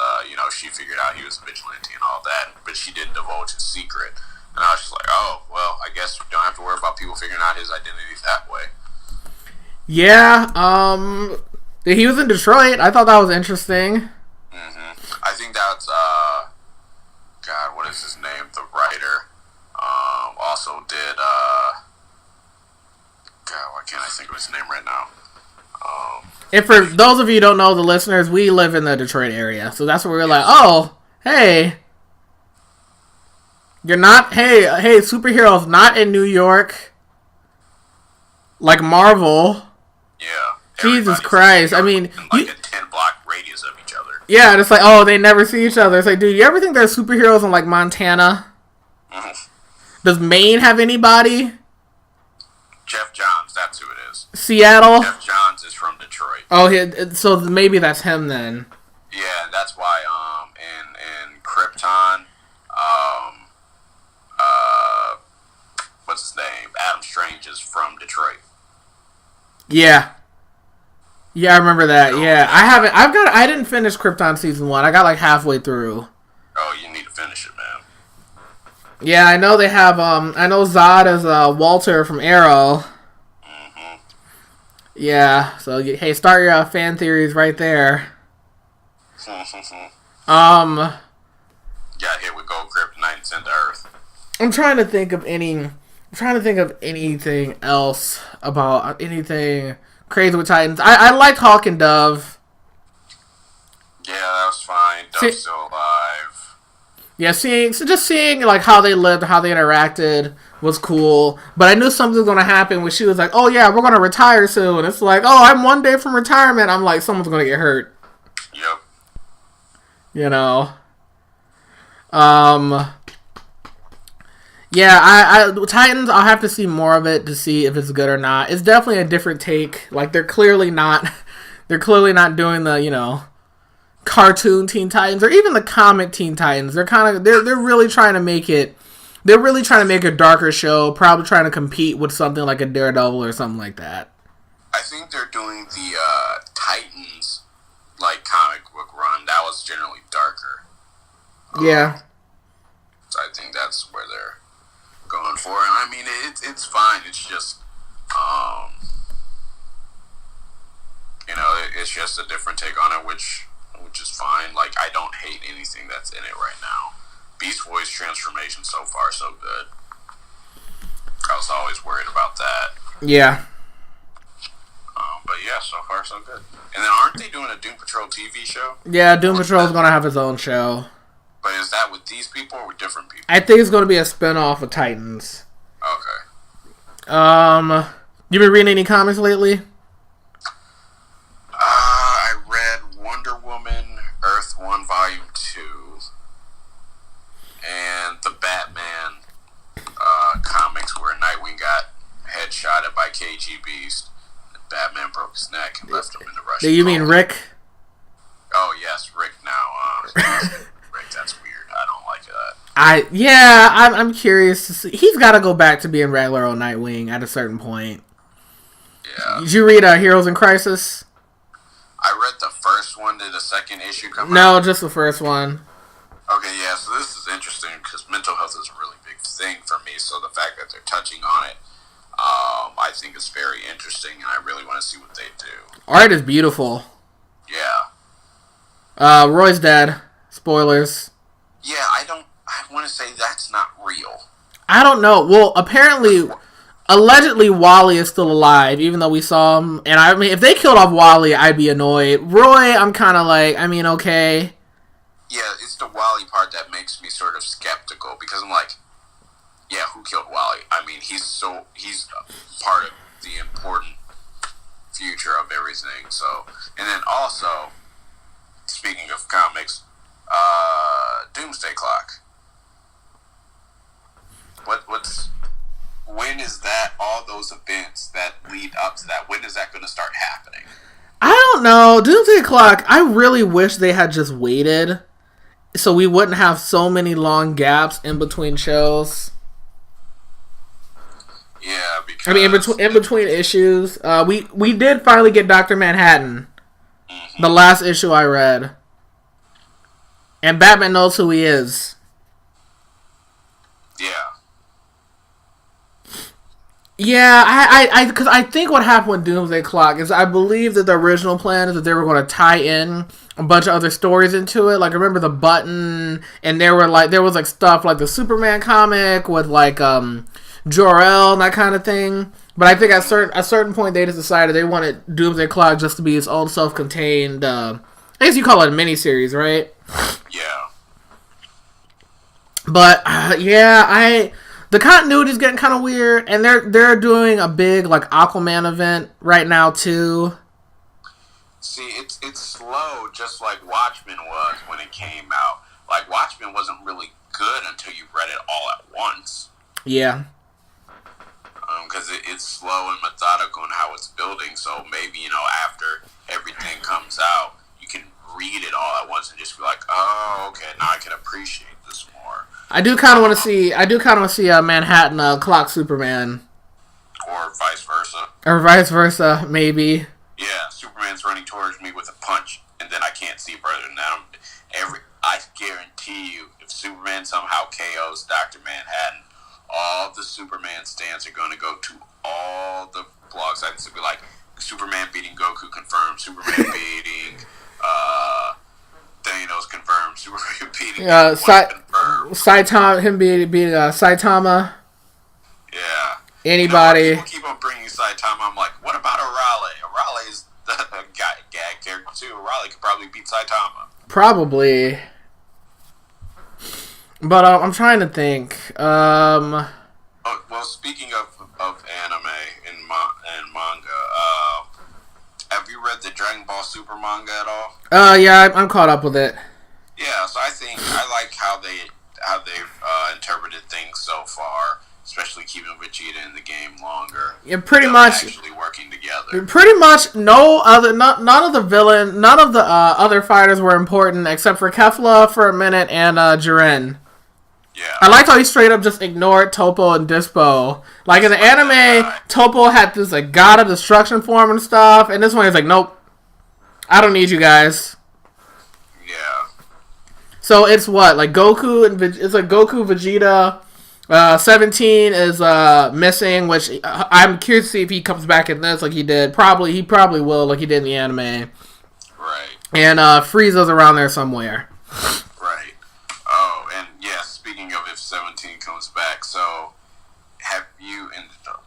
she figured out he was a vigilante and all that, but she didn't divulge his secret. And I was just like, oh, well, I guess we don't have to worry about people figuring out his identity that way. Yeah, he was in Detroit. I thought that was interesting. Mm-hmm. I think that's, God, what is his name? The writer, also did, God, why can't I think of his name right now? And for those of you who don't know, the listeners, we live in the Detroit area. So that's where we're like, oh, hey. You're not, hey, superheroes not in New York. Like Marvel. Yeah. Jesus Christ. I mean, in like a 10-block radius of each other. Yeah, and it's like, oh, they never see each other. It's like, dude, you ever think there's superheroes in like Montana? Mm-hmm. Does Maine have anybody? Jeff Johns, that's who it is. Seattle? Jeff Johns is from Detroit. Oh, so maybe that's him then. Yeah, that's why in Krypton, what's his name? Adam Strange is from Detroit. Yeah. Yeah, I remember that. Yeah, I didn't finish Krypton season 1. I got like halfway through. Oh, you need to finish it, man. Yeah, I know they have, I know Zod is, Walter from Arrow. Mm-hmm. Yeah, so, hey, start your fan theories right there. Got hit with gold kryptonite and sent to Earth. I'm trying to think of anything else about anything crazy with Titans. I liked Hawk and Dove. Yeah, that was fine. Dove's still alive. Yeah, seeing like how they lived, how they interacted was cool. But I knew something was gonna happen when she was like, "Oh yeah, we're gonna retire soon." It's like, "Oh, I'm one day from retirement." I'm like, someone's gonna get hurt. Yep. You know. Um. Yeah, I Titans. I'll have to see more of it to see if it's good or not. It's definitely a different take. Like they're clearly not. They're clearly not doing the cartoon Teen Titans or even the comic Teen Titans. They're really trying to make it. They're really trying to make a darker show. Probably trying to compete with something like a Daredevil or something like that. I think they're doing the Titans like comic book run. That was generally darker. Yeah. So I think that's where they're going for. And I mean, it's fine. It's just, it's just a different take on it, which is fine. Like, I don't hate anything that's in it right now. Beast Boy's transformation so far so good. I was always worried about that. Yeah. But yeah, so far so good. And then aren't they doing a Doom Patrol TV show? Yeah, Doom Patrol's gonna have his own show. But is that with these people or with different people? I think it's gonna be a spinoff of Titans. Okay. You been reading any comics lately? I read Wonder Woman, Earth 1, Volume 2, and the Batman comics where Nightwing got headshotted by KG Beast. Batman broke his neck and left him in the Russian. Do you mean Rick? Oh yes, Rick now. Rick, that's weird. I don't like that. I'm curious to see. He's got to go back to being regular old Nightwing at a certain point. Yeah. Did you read Heroes in Crisis? I read the first one. Did the second issue come out? No, just the first one. Okay, yeah. So this is interesting because mental health is a really big thing for me. So the fact that they're touching on it, I think is very interesting, and I really want to see what they do. Art is beautiful. Yeah. Roy's dead. Spoilers. Yeah, I want to say that's not real. I don't know. Well, apparently, allegedly, Wally is still alive, even though we saw him. And I mean, if they killed off Wally, I'd be annoyed. Roy, I'm kind of like, I mean, okay. Yeah, it's the Wally part that makes me sort of skeptical because I'm like, yeah, who killed Wally? I mean, he's part of the important future of everything. So, and then also, speaking of comics, Doomsday Clock. When is that? All those events that lead up to that. When is that going to start happening? I don't know. Doomsday Clock. I really wish they had just waited, so we wouldn't have so many long gaps in between shows. Yeah, because I mean, in between issues, we did finally get Dr. Manhattan, the last issue I read, and Batman knows who he is. Yeah. Yeah, because I think what happened with Doomsday Clock is I believe that the original plan is that they were going to tie in a bunch of other stories into it. Like, remember the Button, and there was stuff like the Superman comic with Jor-El and that kind of thing. But I think at a certain point they just decided they wanted Doomsday Clock just to be its own self-contained, I guess you call it a miniseries, right? Yeah. But the continuity is getting kind of weird, and they're doing a big Aquaman event right now too. See, it's slow, just like Watchmen was when it came out. Like, Watchmen wasn't really good until you read it all at once. Yeah. Because it's slow and methodical in how it's building. So maybe after everything comes out, you can read it all at once and just be like, oh, okay, now I can appreciate this more. I do kind of want to see Manhattan clock Superman, or vice versa, maybe. Yeah, Superman's running towards me with a punch, and then I can't see further than that. I guarantee you, if Superman somehow KOs Dr. Manhattan, all the Superman stands are going to go to all the blog sites to be like, Superman beating Goku confirmed, Superman beating Thanos confirmed, Superman beating Saitama, him beating Saitama. Yeah. Anybody. People keep on bringing Saitama. I'm like, what about Arale? Arale is the gag character too. Arale could probably beat Saitama. Probably. But I'm trying to think. Well, speaking of anime and manga, have you read the Dragon Ball Super manga at all? Yeah, I'm caught up with it. Yeah, so I think I like how they've interpreted things so far, especially keeping Vegeta in the game longer. Yeah, pretty much actually working together. Pretty much, none of the other fighters were important except for Kefla for a minute and Jiren. Yeah. I liked how he straight up just ignored Topo and Dispo. Like in the anime, Topo had this like god of destruction form and stuff, and this one he's like, nope, I don't need you guys. Yeah. So it's what, like Goku and it's like Goku, Vegeta. 17 is missing, which I'm curious to see if he comes back in this like he did. He probably will, like he did in the anime. Right. And Frieza's around there somewhere. Right. Oh, and yeah, speaking of if 17 comes back, so have you,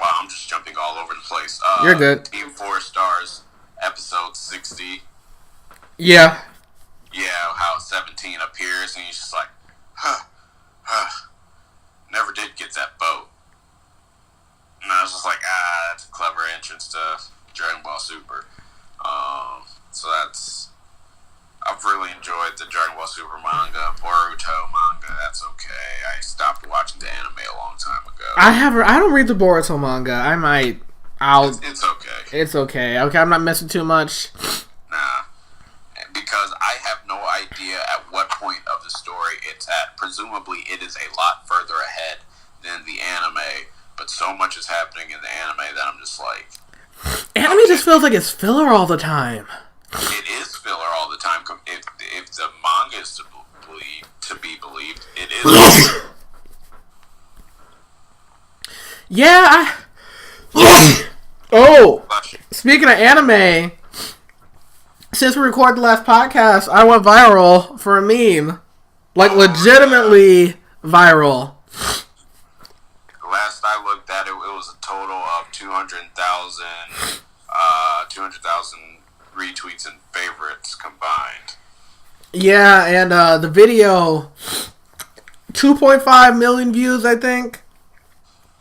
wow, I'm just jumping all over the place. You're good. Team 4 Stars, episode 60. Yeah. Yeah, how 17 appears and he's just like, never did get that boat. And I was just like, that's a clever entrance to Dragon Ball Super. So I've really enjoyed the Dragon Ball Super manga, Boruto manga. That's okay. I stopped watching the anime a long time ago. I don't read the Boruto manga. I might. It's okay. It's okay. Okay, I'm not missing too much. Nah. Because I have no idea at what point of the story it's at. Presumably it is a lot further ahead than the anime, but so much is happening in the anime that I'm just like... Anime just feels like it's filler all the time. It is filler all the time. If the manga is to be believed, it is. Yeah. Oh, speaking of anime, since we recorded the last podcast, I went viral for a meme, like legitimately viral. Last I looked at it, it was a total of 200,000 retweets and favorites combined. Yeah, and the video, 2.5 million views, I think.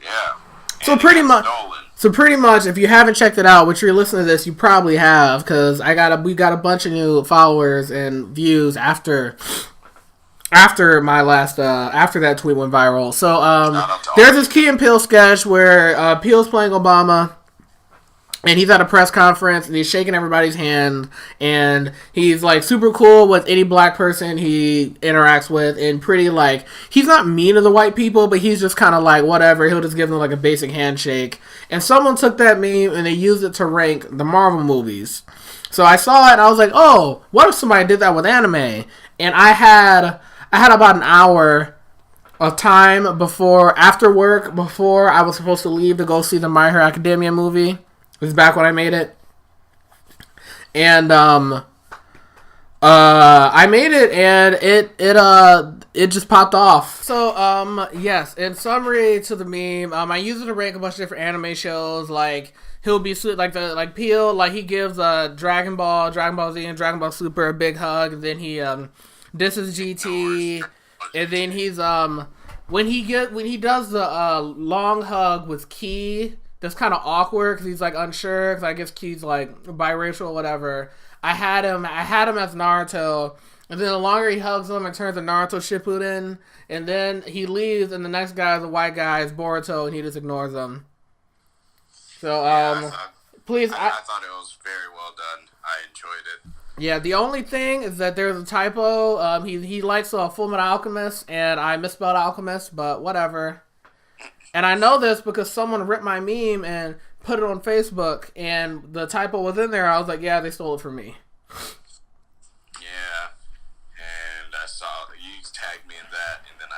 Yeah. So pretty much, if you haven't checked it out, which you're listening to this, you probably have, because we got a bunch of new followers and views after my last after that tweet went viral. So there's this Key and Peele sketch where Peele's playing Obama, and he's at a press conference and he's shaking everybody's hand, and he's like super cool with any black person he interacts with, and pretty like he's not mean to the white people, but he's just kind of like whatever, he'll just give them like a basic handshake. And someone took that meme and they used it to rank the Marvel movies. So I saw it and I was like, oh, what if somebody did that with anime? And I had about an hour of time after work before I was supposed to leave to go see the My Hero Academia movie. It was back when I made it. And I made it, and it just popped off. So yes, in summary to the meme, I use it to rank a bunch of different anime shows. Like he'll be like Peel, like he gives Dragon Ball Z, and Dragon Ball Super a big hug, and then he disses GT, and then he's when he does the long hug with Key. That's kind of awkward because he's like unsure because I guess Key's like biracial or whatever. I had him as Naruto, and then the longer he hugs him, it turns to Naruto Shippuden, and then he leaves, and the next guy is a white guy, is Boruto, and he just ignores him. So please, I thought it was very well done. I enjoyed it. Yeah, the only thing is that there's a typo. He likes Full Metal Alchemist, and I misspelled Alchemist, but whatever. And I know this because someone ripped my meme and put it on Facebook, and the typo was in there. I was like, yeah, they stole it from me. Yeah, and I saw you tagged me in that, and then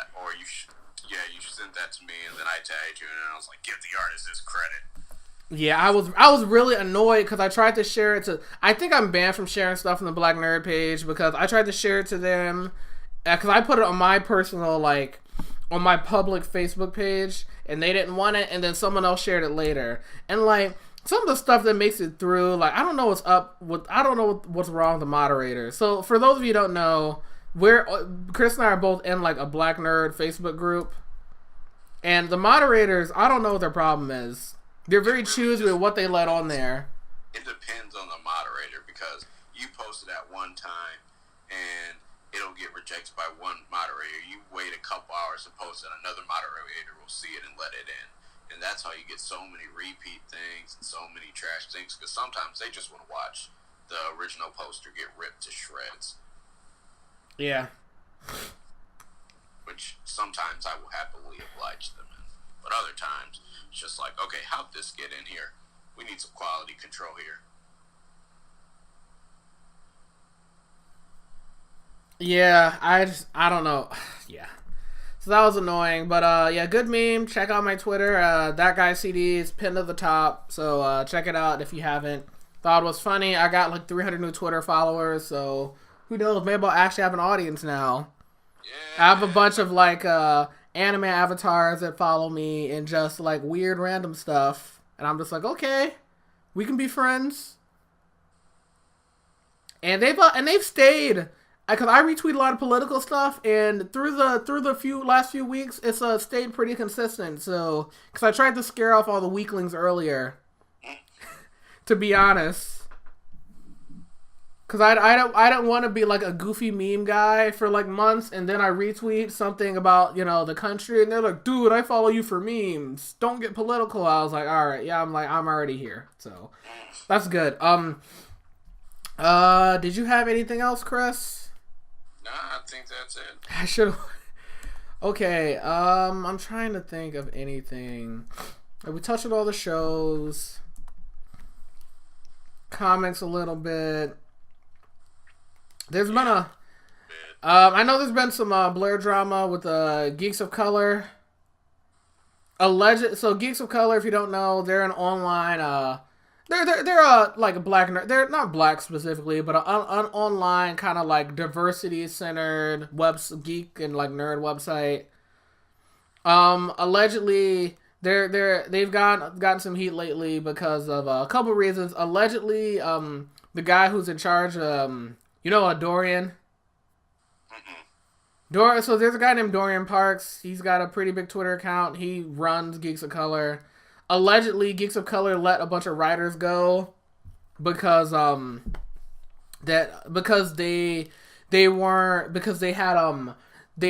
you sent that to me, and then I tagged you, and I was like, give the artist his credit. Yeah, I was really annoyed because I tried to share it to. I think I'm banned from sharing stuff on the Black Nerd page because I tried to share it to them because I put it on my personal on my public Facebook page, and they didn't want it, and then someone else shared it later. And some of the stuff that makes it through, I don't know what's wrong with the moderator. So for those of you who don't know, we're Chris and I are both in like a Black Nerd Facebook group, and the moderators, I don't know what their problem is. They're very choosy with what they let on there. It depends on the moderator, because you post it at one time and it'll get rejected by one moderator. You wait a couple hours to post it, another moderator will see it and let it in. And that's how you get so many repeat things and so many trash things, because sometimes they just want to watch the original poster get ripped to shreds. Yeah. Which sometimes I will happily oblige them in. But other times, it's just like, okay, how'd this get in here? We need some quality control here. Yeah, I don't know. Yeah. So that was annoying. But yeah, good meme. Check out my Twitter. That guy CD is pinned at the top. So check it out if you haven't. Thought it was funny. I got like 300 new Twitter followers. So who knows? Maybe I'll actually have an audience now. Yeah. I have a bunch of like anime avatars that follow me and just like weird random stuff. And I'm just like, okay, we can be friends. And they've stayed, because I retweet a lot of political stuff, and through the last few weeks, it's stayed pretty consistent. So, because I tried to scare off all the weaklings earlier, to be honest. Because I don't want to be like a goofy meme guy for like months, and then I retweet something about, the country, and they're like, dude, I follow you for memes. Don't get political. I was like, all right, yeah, I'm already here. So that's good. Did you have anything else, Chris? Nah, I think that's it. I should. Okay. I'm trying to think of anything. We touched on all the shows, comics a little bit. There's been I know there's been some Blair drama with Geeks of Color. So Geeks of Color, if you don't know, they're an online. They're like a black nerd. They're not black specifically, but an online kind of like diversity centered geek and like nerd website. Allegedly, they've gotten some heat lately because of a couple reasons. Allegedly, the guy who's in charge, Dorian. So there's a guy named Dorian Parks. He's got a pretty big Twitter account. He runs Geeks of Color. Allegedly, Geeks of Color let a bunch of writers go because they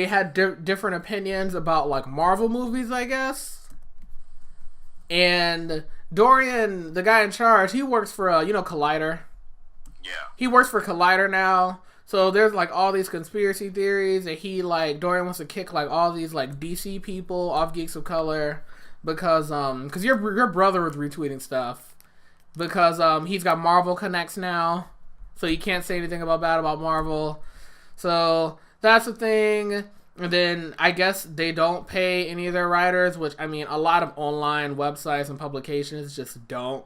had different opinions about like Marvel movies, I guess. And Dorian, the guy in charge, he works for Collider. Yeah. He works for Collider now. So there's like all these conspiracy theories that Dorian wants to kick like all these like DC people off Geeks of Color because your brother was retweeting stuff because he's got Marvel connects now, so you can't say anything bad about Marvel. So that's the thing. And then I guess they don't pay any of their writers, which I mean a lot of online websites and publications just don't.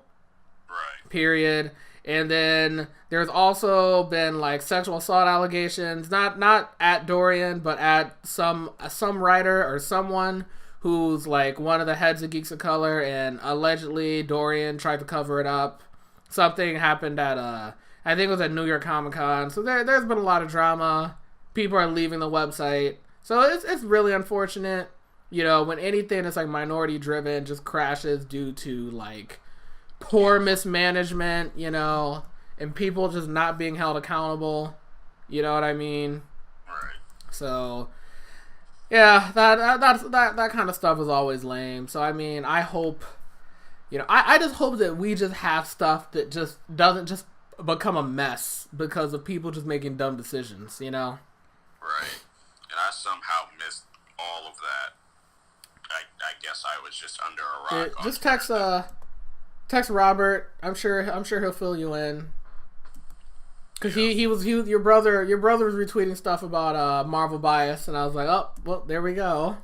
Right. Period. And then there's also been like sexual assault allegations, not at Dorian, but at some writer or someone who's like one of the heads of Geeks of Color, and allegedly Dorian tried to cover it up. Something happened at I think it was at New York Comic Con. So there's been a lot of drama. People are leaving the website. So it's really unfortunate, when anything that's like minority driven just crashes due to like poor mismanagement, and people just not being held accountable. You know what I mean? Right. So, yeah, that kind of stuff is always lame. So, I mean, I hope, I just hope that we just have stuff that just doesn't just become a mess because of people just making dumb decisions, Right. And I somehow missed all of that. I guess I was just under a rock. Just text Robert. I'm sure he'll fill you in. Cause he was your brother was retweeting stuff about Marvel bias, and I was like, oh well, there we go.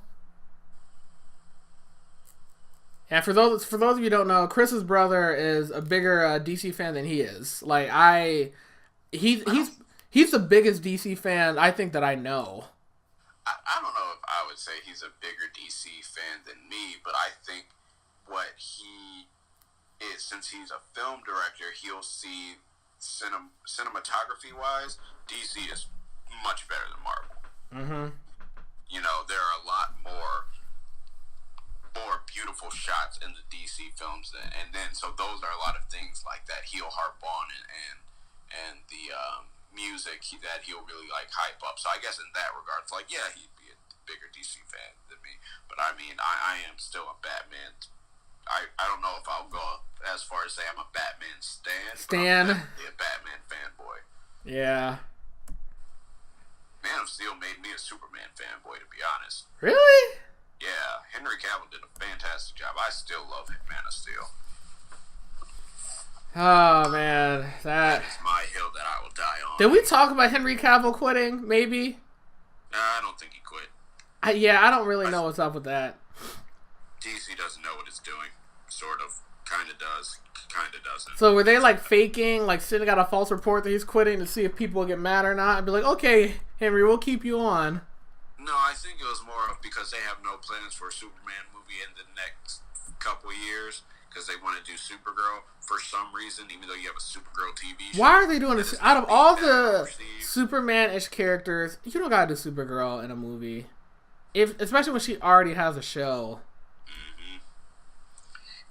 And for those of you who don't know, Chris's brother is a bigger DC fan than he is. Like he's the biggest DC fan I think that I know. I don't know if I would say he's a bigger DC fan than me, but I think what he is, since he's a film director, he'll see cinematography wise, DC is much better than Marvel. Mm-hmm. You know, there are a lot more beautiful shots in the DC films, and then so those are a lot of things like that he'll harp on, and the music that he'll really like hype up. So I guess in that regard, it's like, yeah, he'd be a bigger DC fan than me, but I mean, I am still a Batman. I don't know if I'll go as far as say I'm a Batman stan. But I'm definitely a Batman fanboy. Yeah. Man of Steel made me a Superman fanboy, to be honest. Really? Yeah, Henry Cavill did a fantastic job. I still love Man of Steel. Oh man, that is my hill that I will die on. Did we talk about Henry Cavill quitting? Maybe. I don't think he quit. I don't really know what's up with that. DC doesn't know what it's doing. Sort of. Kind of does. Kind of doesn't. So were they like faking, like sending out a false report that he's quitting to see if people get mad or not? And be like, okay, Henry, we'll keep you on. No, I think it was more of because they have no plans for a Superman movie in the next couple of years because they want to do Supergirl for some reason, even though you have a Supergirl TV show. Why are they doing this? Out of all the Superman-ish characters, you don't gotta do Supergirl in a movie. Especially when she already has a show. Mm-hmm.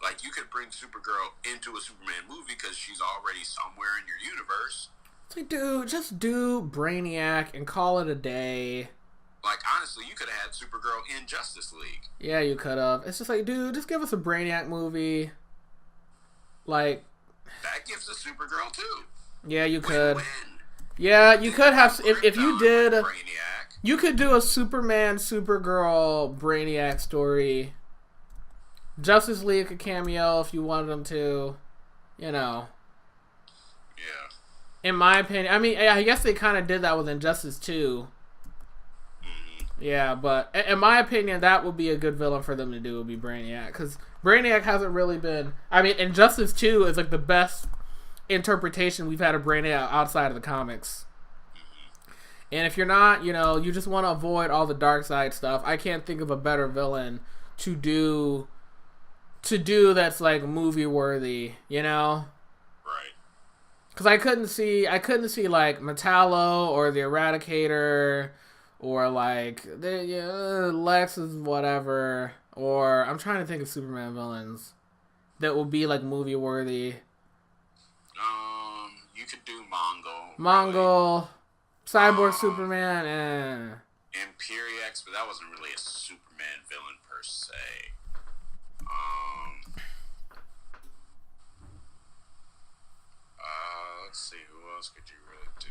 Like, you could bring Supergirl into a Superman movie because she's already somewhere in your universe. It's like, dude, just do Brainiac and call it a day. Like, honestly, you could have had Supergirl in Justice League. Yeah, you could have. It's just like, dude, just give us a Brainiac movie. Like... That gives us Supergirl, too. Yeah, you could. Win-win. Yeah, you could have... If you did... Brainiac. You could do a Superman, Supergirl, Brainiac story. Justice League could cameo if you wanted them to. You know. Yeah. In my opinion. I mean, I guess they kind of did that with Injustice 2. Yeah, but in my opinion, that would be a good villain for them to do, would be Brainiac. Because Brainiac hasn't really been... I mean, Injustice 2 is like the best interpretation we've had of Brainiac outside of the comics. And if you're not, you know, you just want to avoid all the dark side stuff, I can't think of a better villain to do that's like movie worthy, you know? Right. Because I couldn't see like Metallo or the Eradicator... Or like Lex's whatever. Or I'm trying to think of Superman villains that will be like movie worthy. You could do Mongol. Mongol, Cyborg Superman, Imperiex, but that wasn't really a Superman villain per se. Let's see, who else could you really do?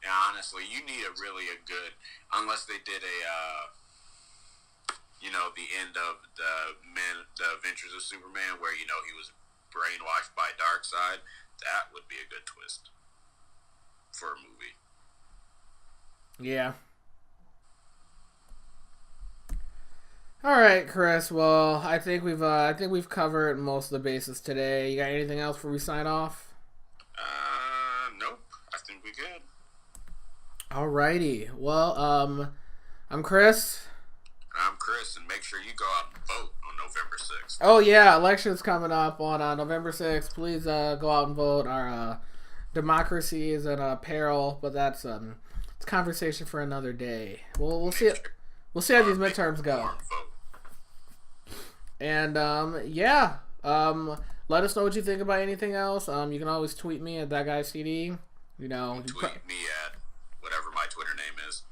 Yeah, honestly, you need a good, unless they did the end of the Adventures of Superman, where, you know, he was brainwashed by Darkseid, that would be a good twist for a movie. Yeah. All right, Chris. Well, I think we've covered most of the bases today. You got anything else before we sign off? Nope. I think we good. Alrighty. Well, I'm Chris. I'm Chris, and make sure you go out and vote on November 6th. Oh yeah, election's coming up on November 6th. Please go out and vote. Our democracy is in peril, but that's it's a conversation for another day. We'll see. We'll see how these midterms go. And yeah, let us know what you think about anything else. You can always tweet me at thatguycd. You know, tweet me at whatever my Twitter name is.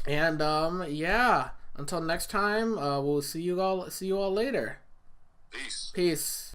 And yeah, until next time, we'll see you all later. Peace. Peace.